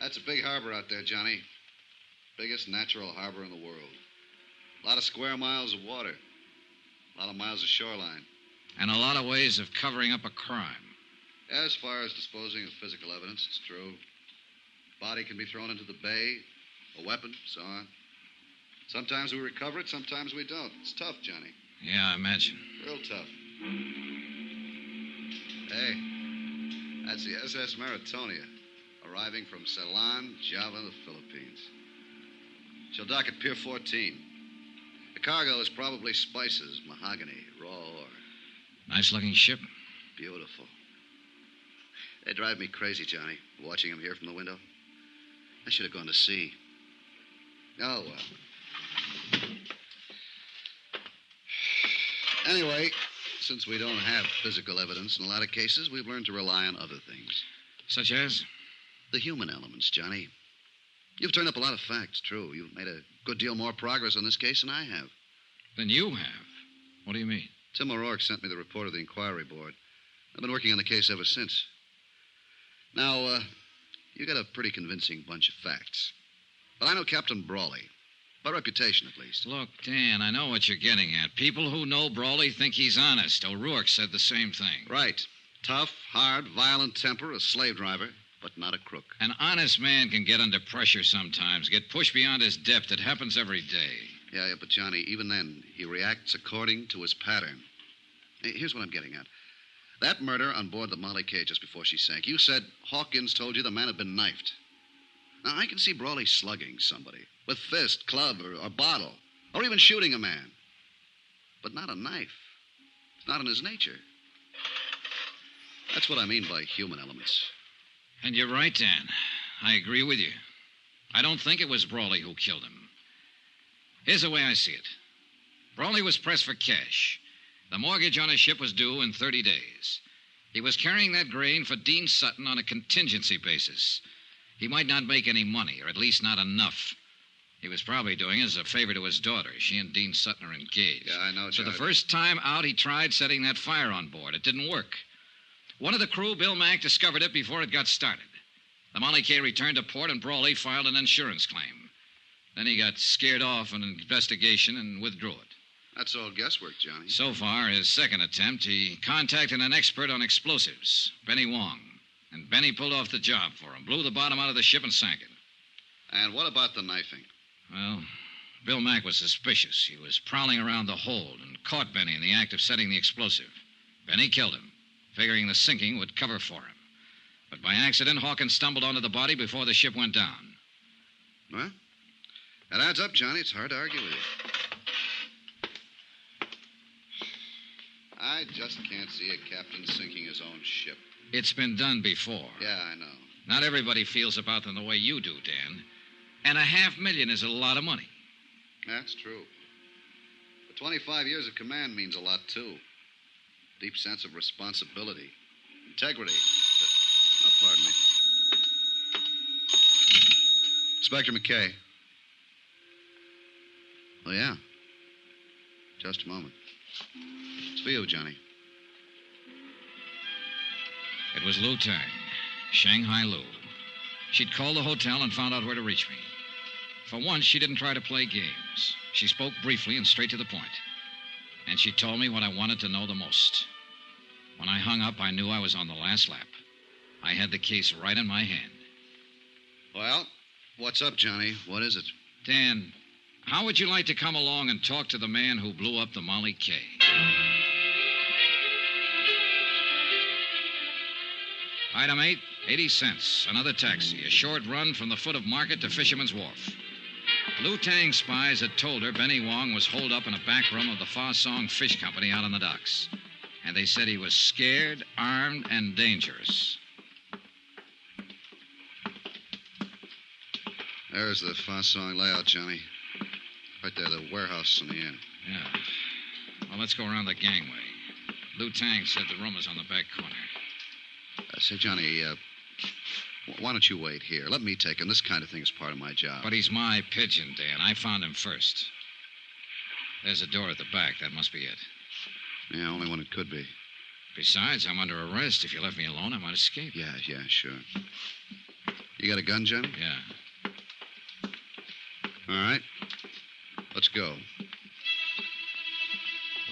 That's a big harbor out there, Johnny. Biggest natural harbor in the world. A lot of square miles of water. A lot of miles of shoreline. And a lot of ways of covering up a crime. As far as disposing of physical evidence, it's true. Body can be thrown into the bay, a weapon, so on. Sometimes we recover it, sometimes we don't. It's tough, Johnny. Yeah, I imagine. Real tough. Hey, that's the SS Maritonia, arriving from Ceylon, Java, the Philippines. She'll dock at Pier 14. The cargo is probably spices, mahogany, raw ore. Nice-looking ship. Beautiful. They drive me crazy, Johnny, watching them here from the window. I should have gone to sea. Oh, well. Anyway, since we don't have physical evidence in a lot of cases, we've learned to rely on other things. Such as? The human elements, Johnny. You've turned up a lot of facts, true. You've made a good deal more progress on this case than I have. Than you have? What do you mean? Tim O'Rourke sent me the report of the inquiry board. I've been working on the case ever since. Now, you got a pretty convincing bunch of facts. But I know Captain Brawley. By reputation, at least. Look, Dan, I know what you're getting at. People who know Brawley think he's honest. O'Rourke said the same thing. Right. Tough, hard, violent temper, a slave driver, but not a crook. An honest man can get under pressure sometimes, get pushed beyond his depth. It happens every day. Yeah, but Johnny, even then, he reacts according to his pattern. Here's what I'm getting at. That murder on board the Molly K just before she sank, you said Hawkins told you the man had been knifed. Now, I can see Brawley slugging somebody with fist, club, or bottle, or even shooting a man. But not a knife. It's not in his nature. That's what I mean by human elements. And you're right, Dan. I agree with you. I don't think it was Brawley who killed him. Here's the way I see it. Brawley was pressed for cash. The mortgage on his ship was due in 30 days. He was carrying that grain for Dean Sutton on a contingency basis. He might not make any money, or at least not enough. He was probably doing it as a favor to his daughter. She and Dean Sutton are engaged. Yeah, I know, So Johnny. the first time out, he tried setting that fire on board. It didn't work. One of the crew, Bill Mack, discovered it before it got started. The Molly K returned to port, and Brawley filed an insurance claim. Then he got scared off an investigation and withdrew it. That's all guesswork, Johnny. So far, his second attempt, he contacted an expert on explosives, Benny Wong. And Benny pulled off the job for him, blew the bottom out of the ship and sank it. And what about the knifing? Well, Bill Mack was suspicious. He was prowling around the hold and caught Benny in the act of setting the explosive. Benny killed him, figuring the sinking would cover for him. But by accident, Hawkins stumbled onto the body before the ship went down. Well, that adds up, Johnny. It's hard to argue with you. I just can't see a captain sinking his own ship. It's been done before. Yeah, I know. Not everybody feels about them the way you do, Dan. And $500,000 is a lot of money. That's true. But 25 years of command means a lot, too. Deep sense of responsibility. Integrity. Pardon me. Inspector McKay. Oh, yeah. Just a moment. It's for you, Johnny. It was Lou Tang, Shanghai Lou. She'd called the hotel and found out where to reach me. For once, she didn't try to play games. She spoke briefly and straight to the point. And she told me what I wanted to know the most. When I hung up, I knew I was on the last lap. I had the case right in my hand. Well, what's up, Johnny? What is it? Dan, how would you like to come along and talk to the man who blew up the Molly K? Item 8, 80 cents. Another taxi. A short run from the foot of Market to Fisherman's Wharf. Lou Tang's spies had told her Benny Wong was holed up in a back room of the Fa Song Fish Company out on the docks. And they said he was scared, armed, and dangerous. There's the Fa Song layout, Johnny. Right there, the warehouse in the end. Yeah. Well, let's go around the gangway. Lou Tang said the room is on the back corner. Say, Johnny, why don't you wait here? Let me take him. This kind of thing is part of my job. But he's my pigeon, Dan. I found him first. There's a door at the back. That must be it. Yeah, only one it could be. Besides, I'm under arrest. If you left me alone, I might escape. Yeah, sure. You got a gun, Johnny? Yeah. All right. Let's go.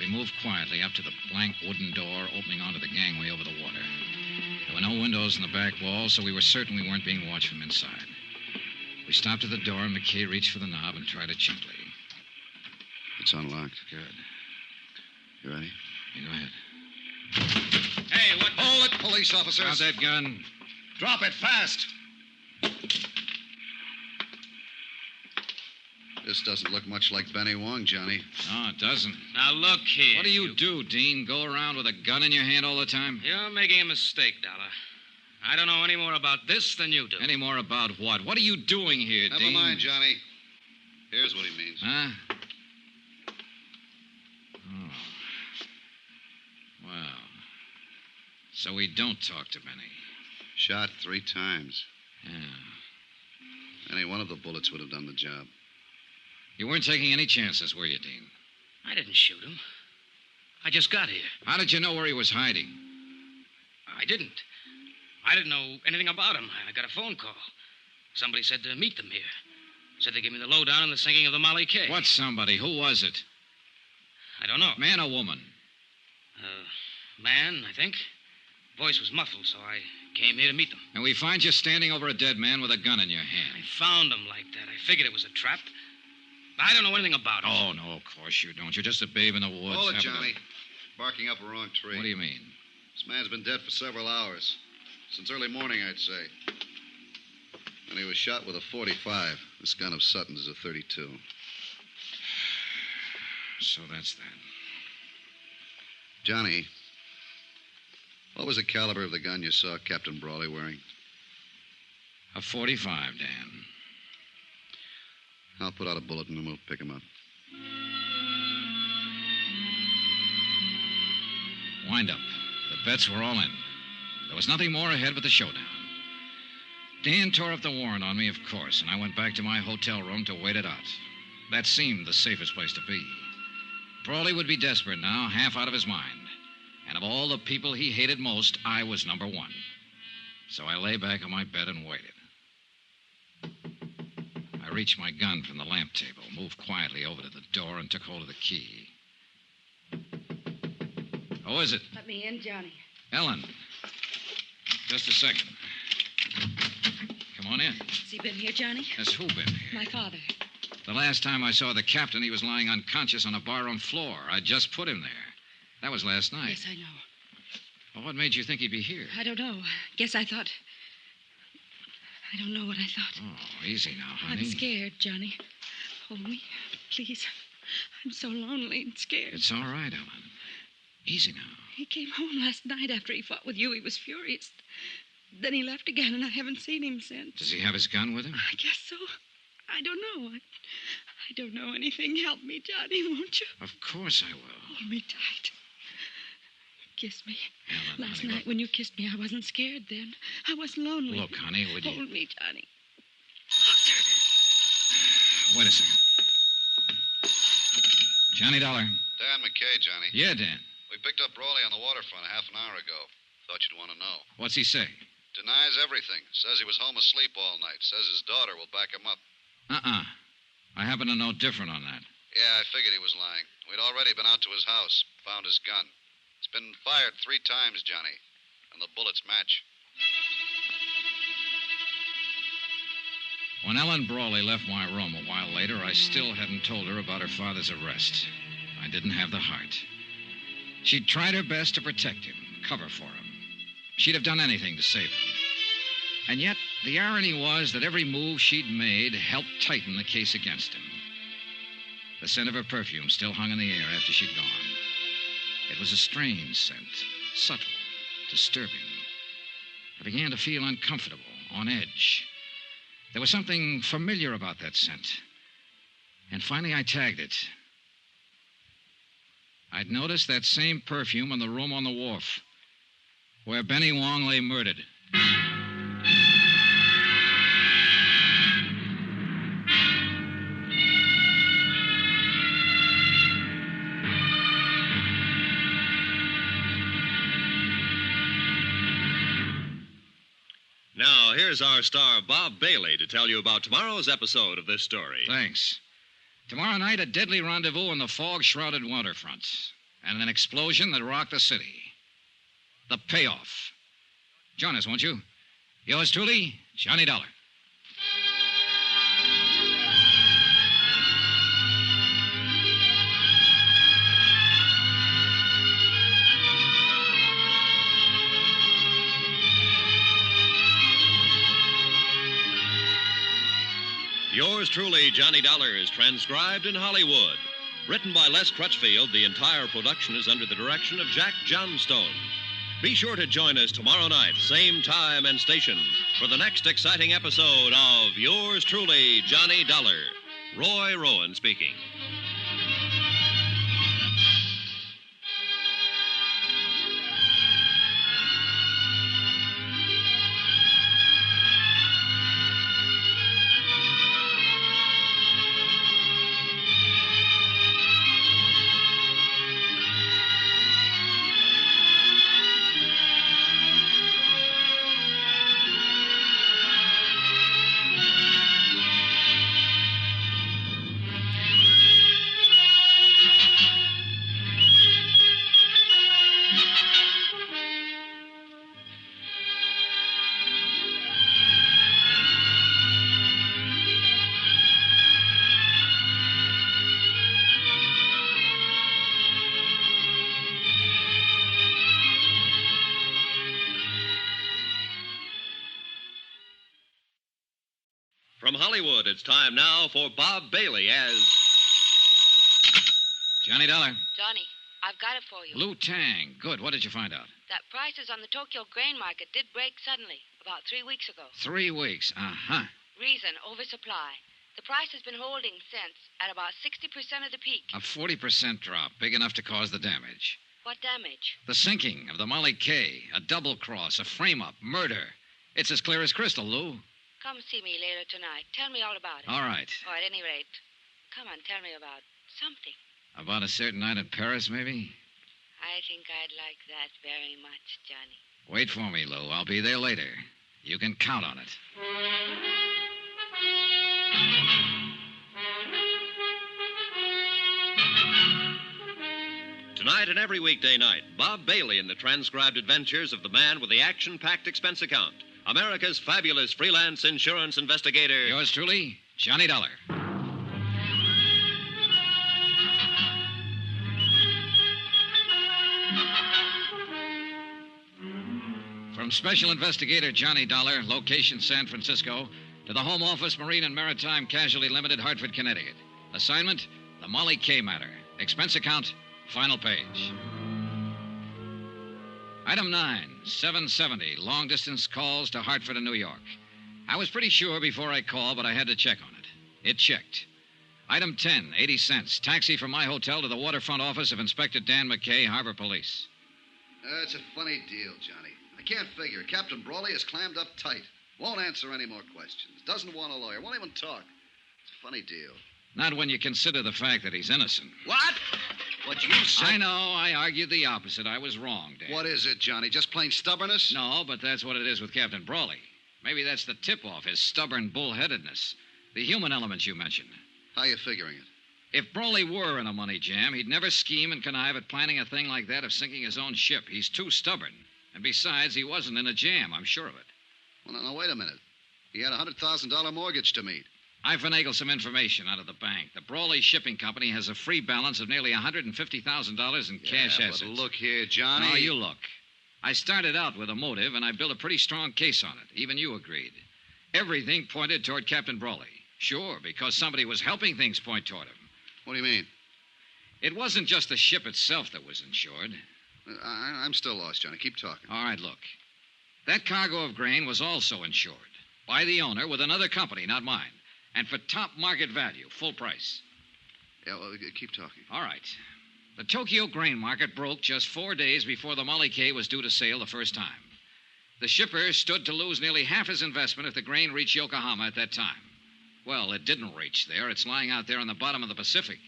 We moved quietly up to the blank wooden door opening onto the gangway over the water. There were no windows in the back wall, so we were certain we weren't being watched from inside. We stopped at the door, and McKay reached for the knob and tried it gently. It's unlocked. Good. You ready? Yeah, go ahead. Hey, what? Hold it, police officers. Drop that gun. Drop it fast. This doesn't look much like Benny Wong, Johnny. No, it doesn't. Now, look here. What do you do, Dean? Go around with a gun in your hand all the time? You're making a mistake, Dollar. I don't know any more about this than you do. Any more about what? What are you doing here, Never Dean? mind, Johnny. Here's what he means. Huh? Oh. Well. So we don't talk to Benny. Shot 3 times. Yeah. Any one of the bullets would have done the job. You weren't taking any chances, were you, Dean? I didn't shoot him. I just got here. How did you know where he was hiding? I didn't. I didn't know anything about him. I got a phone call. Somebody said to meet them here. Said they gave me the lowdown on the sinking of the Molly K. What somebody? Who was it? I don't know. Man or woman? Man, I think. Voice was muffled, so I came here to meet them. And we find you standing over a dead man with a gun in your hand. I found him like that. I figured it was a trap. I don't know anything about it. Oh, no, of course you don't. You're just a babe in the woods. Hold it, Johnny. Barking up a wrong tree. What do you mean? This man's been dead for several hours. Since early morning, I'd say. And he was shot with a .45. This gun of Sutton's is a .32. So that's that. Johnny, what was the caliber of the gun you saw Captain Brawley wearing? A .45, Dan. I'll put out a bulletin and we'll pick him up. Wind up. The bets were all in. There was nothing more ahead but the showdown. Dan tore up the warrant on me, of course, and I went back to my hotel room to wait it out. That seemed the safest place to be. Brawley would be desperate now, half out of his mind. And of all the people he hated most, I was number one. So I lay back on my bed and waited. I reached my gun from the lamp table, moved quietly over to the door, and took hold of the key. Who is it? Let me in, Johnny. Ellen. Just a second. Come on in. Has he been here, Johnny? Has who been here? My father. The last time I saw the captain, he was lying unconscious on a barroom floor. I just put him there. That was last night. Yes, I know. Well, what made you think he'd be here? I don't know. Guess I thought... I don't know what I thought. Oh, easy now, honey. I'm scared, Johnny. Hold me, please. I'm so lonely and scared. It's all right, Ellen. Easy now. He came home last night after he fought with you. He was furious. Then he left again, and I haven't seen him since. Does he have his gun with him? I guess so. I don't know. I don't know anything. Help me, Johnny, won't you? Of course I will. Hold me tight. Kiss me. Ellen, Last honey, night when you kissed me, I wasn't scared then. I wasn't lonely. Look, honey, would you... Hold me, Johnny. Wait a second. Johnny Dollar. Dan McKay, Johnny. Yeah, Dan. We picked up Brawley on the waterfront a half an hour ago. Thought you'd want to know. What's he say? Denies everything. Says he was home asleep all night. Says his daughter will back him up. I happen to know different on that. Yeah, I figured he was lying. We'd already been out to his house. Found his gun. It's been fired 3 times, Johnny. And the bullets match. When Ellen Brawley left my room a while later, I still hadn't told her about her father's arrest. I didn't have the heart. She'd tried her best to protect him, cover for him. She'd have done anything to save him. And yet, the irony was that every move she'd made helped tighten the case against him. The scent of her perfume still hung in the air after she'd gone. It was a strange scent, subtle, disturbing. I began to feel uncomfortable, on edge. There was something familiar about that scent. And finally, I tagged it. I'd noticed that same perfume in the room on the wharf, where Benny Wong lay murdered. Now, here's our star, Bob Bailey, to tell you about tomorrow's episode of this story. Thanks. Tomorrow night, a deadly rendezvous on the fog-shrouded waterfront, and an explosion that rocked the city. The payoff. Join us, won't you? Yours truly, Johnny Dollar. Yours truly, Johnny Dollar, is transcribed in Hollywood. Written by Les Crutchfield, the entire production is under the direction of Jack Johnstone. Be sure to join us tomorrow night, same time and station, for the next exciting episode of Yours truly, Johnny Dollar. Roy Rowan speaking. Hollywood, it's time now for Bob Bailey as... Johnny Dollar. Johnny, I've got it for you. Blue Tang. Good. What did you find out? That prices on the Tokyo grain market did break suddenly, about 3 weeks ago. 3 weeks. Uh-huh. Reason, oversupply. The price has been holding since, at about 60% of the peak. A 40% drop, big enough to cause the damage. What damage? The sinking of the Molly K, a double cross, a frame-up, murder. It's as clear as crystal, Lou. Come see me later tonight. Tell me all about it. All right. Or at any rate, come on, tell me about something. About a certain night in Paris, maybe? I think I'd like that very much, Johnny. Wait for me, Lou. I'll be there later. You can count on it. Tonight and every weekday night, Bob Bailey in the transcribed adventures of the man with the action-packed expense account. America's fabulous freelance insurance investigator. Yours truly, Johnny Dollar. From Special Investigator Johnny Dollar, location San Francisco, to the Home Office, Marine and Maritime Casualty Limited, Hartford, Connecticut. Assignment, the Molly K matter. Expense account, final page. Item 9, 770, long-distance calls to Hartford and New York. I was pretty sure before I called, but I had to check on it. It checked. Item 10, 80 cents, taxi from my hotel to the waterfront office of Inspector Dan McKay, Harbor Police. It's a funny deal, Johnny. I can't figure. Captain Brawley is clammed up tight. Won't answer any more questions. Doesn't want a lawyer. Won't even talk. It's a funny deal. Not when you consider the fact that he's innocent. What? What you said? I know. I argued the opposite. I was wrong, Dan. What is it, Johnny? Just plain stubbornness? No, but that's what it is with Captain Brawley. Maybe that's the tip-off, his stubborn bullheadedness. The human elements you mentioned. How are you figuring it? If Brawley were in a money jam, he'd never scheme and connive at planning a thing like that of sinking his own ship. He's too stubborn. And besides, he wasn't in a jam, I'm sure of it. Well, no, wait a minute. He had a $100,000 mortgage to meet. I finagled some information out of the bank. The Brawley Shipping Company has a free balance of nearly $150,000 in cash assets. But look here, Johnny. No, you look. I started out with a motive, and I built a pretty strong case on it. Even you agreed. Everything pointed toward Captain Brawley. Sure, because somebody was helping things point toward him. What do you mean? It wasn't just the ship itself that was insured. I'm still lost, Johnny. Keep talking. All right, look. That cargo of grain was also insured. By the owner with another company, not mine. And for top market value, full price. Yeah, well, keep talking. All right. The Tokyo grain market broke just 4 days before the Molly K was due to sail the first time. The shipper stood to lose nearly half his investment if the grain reached Yokohama at that time. Well, it didn't reach there. It's lying out there on the bottom of the Pacific.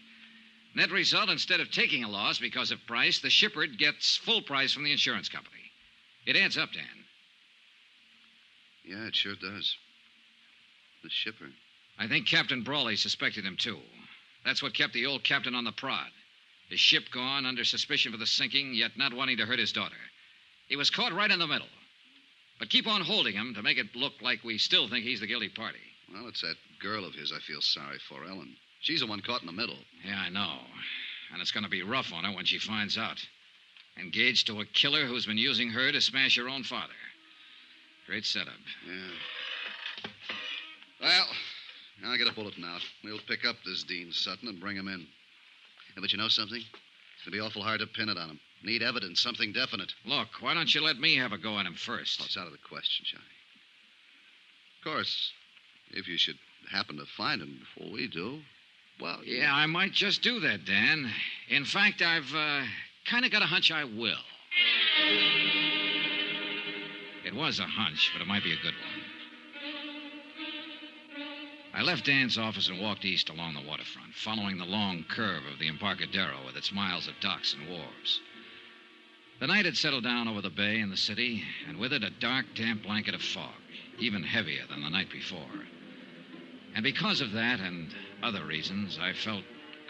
Net result, instead of taking a loss because of price, the shipper gets full price from the insurance company. It adds up, Dan. Yeah, it sure does. The shipper. I think Captain Brawley suspected him, too. That's what kept the old captain on the prod. His ship gone, under suspicion for the sinking, yet not wanting to hurt his daughter. He was caught right in the middle. But keep on holding him to make it look like we still think he's the guilty party. Well, it's that girl of his I feel sorry for, Ellen. She's the one caught in the middle. Yeah, I know. And it's going to be rough on her when she finds out. Engaged to a killer who's been using her to smash her own father. Great setup. Yeah. Well, I'll get a bulletin out. We'll pick up this Dean Sutton and bring him in. Yeah, but you know something? It's going to be awful hard to pin it on him. Need evidence, something definite. Look, why don't you let me have a go at him first? Well, it's out of the question, Johnny. Of course, if you should happen to find him before we do, well... Yeah, I might just do that, Dan. In fact, I've kind of got a hunch I will. It was a hunch, but it might be a good one. I left Dan's office and walked east along the waterfront, following the long curve of the Embarcadero with its miles of docks and wharves. The night had settled down over the bay and the city, and with it a dark, damp blanket of fog, even heavier than the night before. And because of that and other reasons, I felt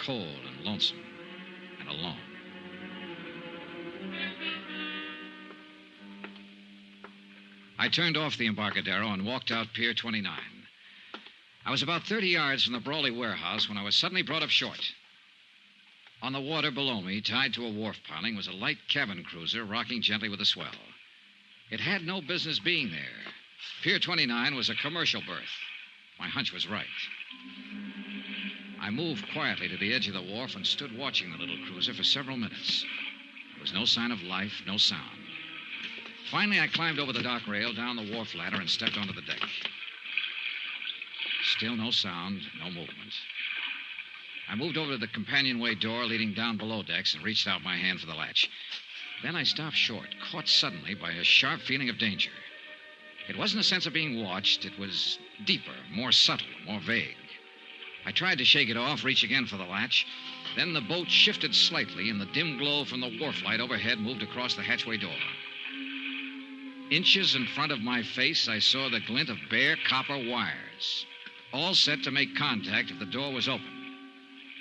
cold and lonesome and alone. I turned off the Embarcadero and walked out Pier 29. I was about 30 yards from the Brawley warehouse when I was suddenly brought up short. On the water below me, tied to a wharf piling, was a light cabin cruiser rocking gently with a swell. It had no business being there. Pier 29 was a commercial berth. My hunch was right. I moved quietly to the edge of the wharf and stood watching the little cruiser for several minutes. There was no sign of life, no sound. Finally, I climbed over the dock rail, down the wharf ladder, and stepped onto the deck. Still no sound, no movement. I moved over to the companionway door leading down below decks and reached out my hand for the latch. Then I stopped short, caught suddenly by a sharp feeling of danger. It wasn't a sense of being watched. It was deeper, more subtle, more vague. I tried to shake it off, reach again for the latch. Then the boat shifted slightly, and the dim glow from the wharf light overhead moved across the hatchway door. Inches in front of my face, I saw the glint of bare copper wires, all set to make contact if the door was open.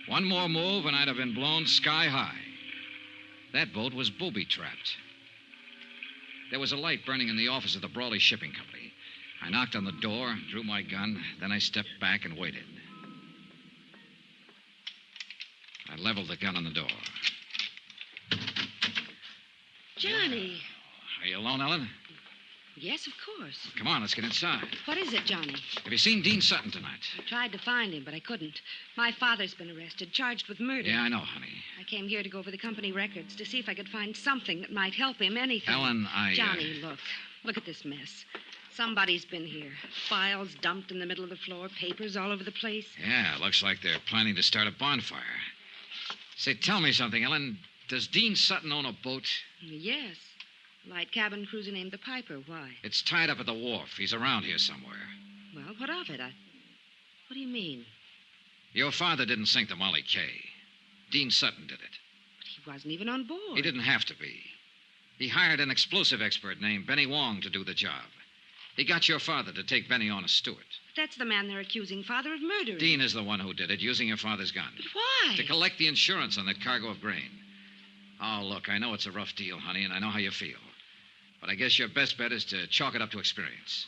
One more move, and I'd have been blown sky high. That boat was booby-trapped. There was a light burning in the office of the Brawley Shipping Company. I knocked on the door, drew my gun, then I stepped back and waited. I leveled the gun on the door. Johnny. Are you alone, Ellen? Yes, of course. Come on, let's get inside. What is it, Johnny? Have you seen Dean Sutton tonight? I tried to find him, but I couldn't. My father's been arrested, charged with murder. Yeah, I know, honey. I came here to go over the company records to see if I could find something that might help him, anything. Ellen, Johnny, look. Look at this mess. Somebody's been here. Files dumped in the middle of the floor, papers all over the place. Yeah, looks like they're planning to start a bonfire. Say, tell me something, Ellen. Does Dean Sutton own a boat? Yes. Light cabin cruiser named the Piper. Why? It's tied up at the wharf. He's around here somewhere. Well, what of it? What do you mean? Your father didn't sink the Molly K. Dean Sutton did it. But he wasn't even on board. He didn't have to be. He hired an explosive expert named Benny Wong to do the job. He got your father to take Benny on as steward. But that's the man they're accusing Father of murdering. Dean is the one who did it, using your father's gun. But why? To collect the insurance on that cargo of grain. Oh, look, I know it's a rough deal, honey, and I know how you feel. But I guess your best bet is to chalk it up to experience.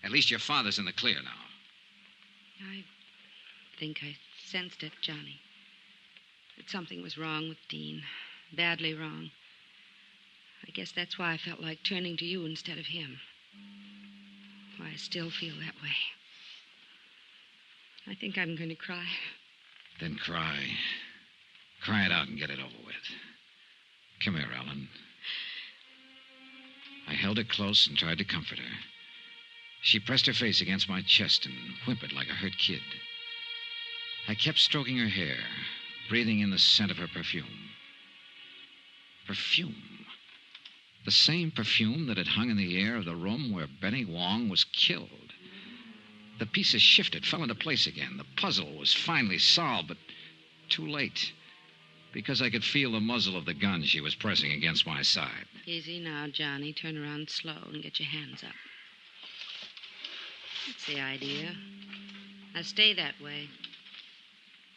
At least your father's in the clear now. I think I sensed it, Johnny. That something was wrong with Dean. Badly wrong. I guess that's why I felt like turning to you instead of him. Why I still feel that way. I think I'm going to cry. Then cry. Cry it out and get it over with. Come here, Ellen. I held her close and tried to comfort her. She pressed her face against my chest and whimpered like a hurt kid. I kept stroking her hair, breathing in the scent of her perfume. Perfume. The same perfume that had hung in the air of the room where Benny Wong was killed. The pieces shifted, fell into place again. The puzzle was finally solved, but too late. Because I could feel the muzzle of the gun she was pressing against my side. Easy now, Johnny. Turn around slow and get your hands up. That's the idea. Now stay that way.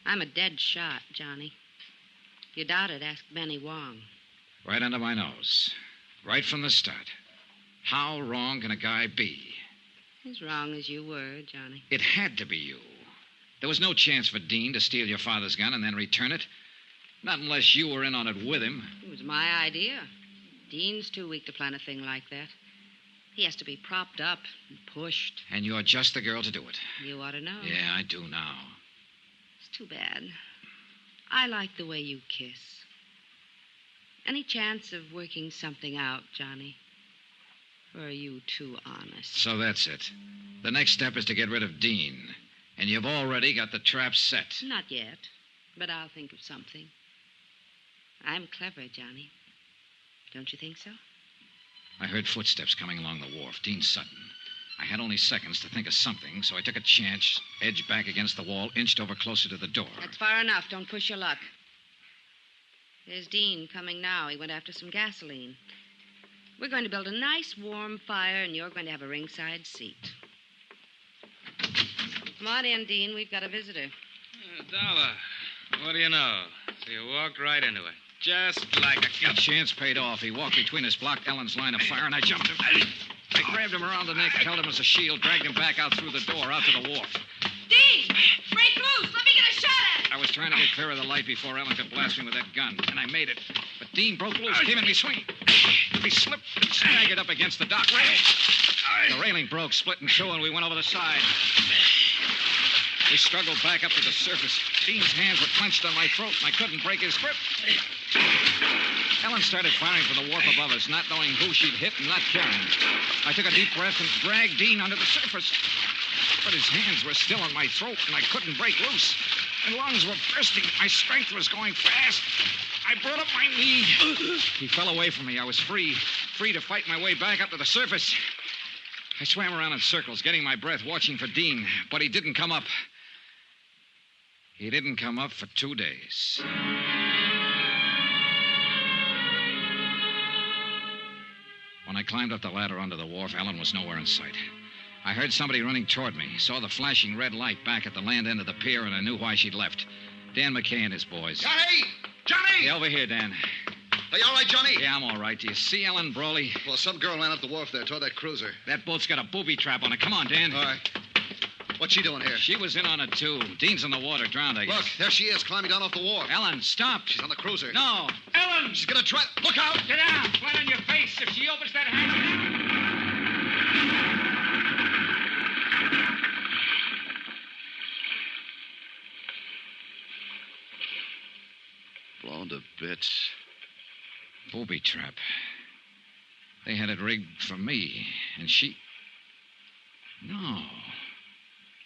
I'm a dead shot, Johnny. If you doubt it, ask Benny Wong. Right under my nose. Right from the start. How wrong can a guy be? As wrong as you were, Johnny. It had to be you. There was no chance for Dean to steal your father's gun and then return it. Not unless you were in on it with him. It was my idea. Dean's too weak to plan a thing like that. He has to be propped up and pushed. And you're just the girl to do it. You ought to know. Yeah, I do now. It's too bad. I like the way you kiss. Any chance of working something out, Johnny? Or are you too honest? So that's it. The next step is to get rid of Dean. And you've already got the trap set. Not yet, but I'll think of something. I'm clever, Johnny. Don't you think so? I heard footsteps coming along the wharf. Dean Sutton. I had only seconds to think of something, so I took a chance, edged back against the wall, inched over closer to the door. That's far enough. Don't push your luck. There's Dean coming now. He went after some gasoline. We're going to build a nice, warm fire, and you're going to have a ringside seat. Come on in, Dean. We've got a visitor. Dollar. What do you know? So you walked right into it. Just like a gun. Chance paid off. He walked between us, blocked Ellen's line of fire, and I jumped him. I grabbed him around the neck, held him as a shield, dragged him back out through the door, out to the wharf. Dean! Break loose! Let me get a shot at him! I was trying to get clear of the light before Ellen could blast me with that gun, and I made it. But Dean broke loose, came in me swinging. He slipped and staggered up against the dock railing. The railing broke, split in two, and we went over the side. We struggled back up to the surface. Dean's hands were clenched on my throat, and I couldn't break his grip. Ellen started firing from the wharf above us, not knowing who she'd hit and not caring. I took a deep breath and dragged Dean onto the surface. But his hands were still on my throat, and I couldn't break loose. My lungs were bursting. My strength was going fast. I brought up my knee. He fell away from me. I was free to fight my way back up to the surface. I swam around in circles, getting my breath, watching for Dean, but he didn't come up. He didn't come up for 2 days. When I climbed up the ladder onto the wharf, Ellen was nowhere in sight. I heard somebody running toward me, saw the flashing red light back at the land end of the pier, and I knew why she'd left. Dan McCay and his boys. Johnny! Johnny! Yeah, over here, Dan. Are you all right, Johnny? Yeah, I'm all right. Do you see Ellen Brawley? Well, some girl ran up the wharf there toward that cruiser. That boat's got a booby trap on it. Come on, Dan. All right. What's she doing here? She was in on it, too. Dean's in the water, drowned, I guess. Look, there she is, climbing down off the wharf. Ellen, stop. She's on the cruiser. No. Ellen! She's gonna try... Look out! Get down! Flat on your face. If she opens that hatch... Blown to bits. Booby trap. They had it rigged for me, and she... No.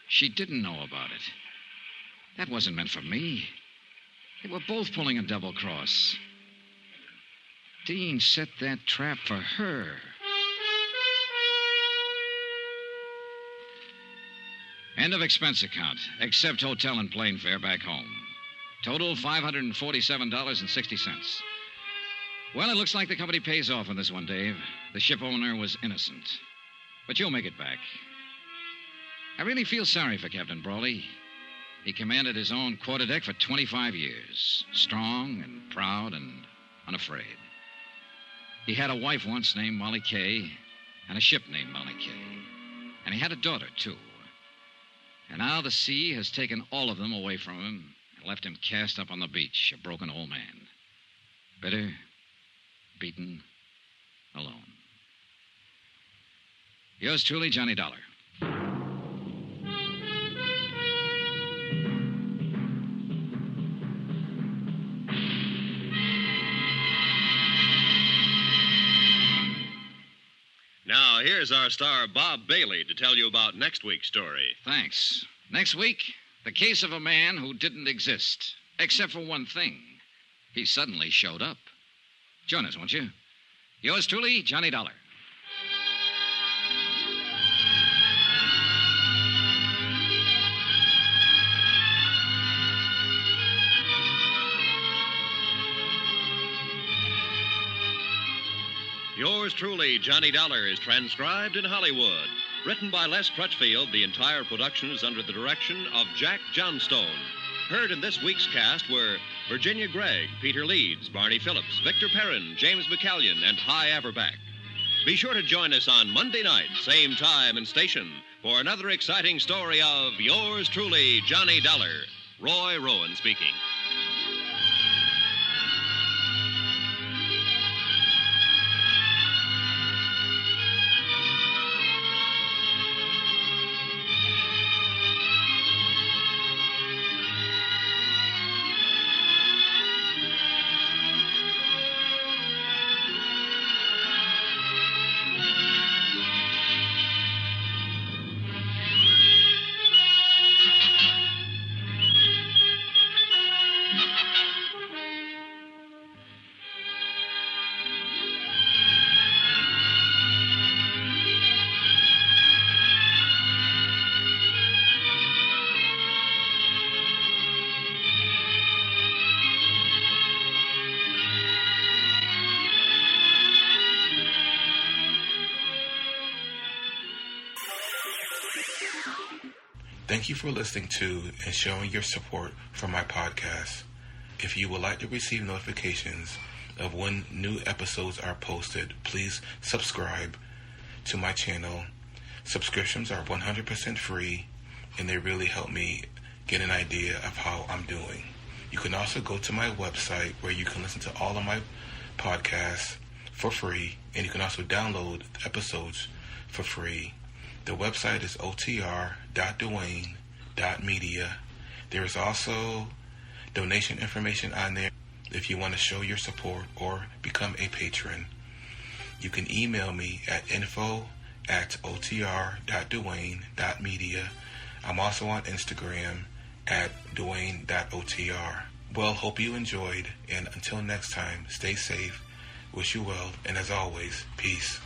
She didn't know about it. That wasn't meant for me. They were both pulling a double cross. Dean set that trap for her. End of expense account, except hotel and plane fare back home. Total $547.60. Well, it looks like the company pays off on this one, Dave. The ship owner was innocent. But you'll make it back. I really feel sorry for Captain Brawley. He commanded his own quarterdeck for 25 years. Strong and proud and unafraid. He had a wife once named Molly Kay, and a ship named Molly Kay. And he had a daughter, too. And now the sea has taken all of them away from him and left him cast up on the beach, a broken old man. Bitter, beaten, alone. Yours truly, Johnny Dollar. Now, here's our star, Bob Bailey, to tell you about next week's story. Thanks. Next week, the case of a man who didn't exist, except for one thing. He suddenly showed up. Join us, won't you? Yours truly, Johnny Dollar. Yours truly, Johnny Dollar, is transcribed in Hollywood. Written by Les Crutchfield, the entire production is under the direction of Jack Johnstone. Heard in this week's cast were Virginia Gregg, Peter Leeds, Barney Phillips, Victor Perrin, James McCallion, and Hy Averback. Be sure to join us on Monday night, same time and station, for another exciting story of Yours truly, Johnny Dollar. Roy Rowan speaking. Thank you for listening to and showing your support for my podcast. If you would like to receive notifications of when new episodes are posted, please subscribe to my channel. Subscriptions are 100% free, and they really help me get an idea of how I'm doing. You can also go to my website where you can listen to all of my podcasts for free, and you can also download episodes for free. The website is otr.duane, duane.media. There is also donation information on there if you want to show your support or become a patron. You can email me at info@otr.duane.media. I'm also on Instagram at duane.otr. Well, hope you enjoyed, and until next time, stay safe, wish you well, and as always, peace.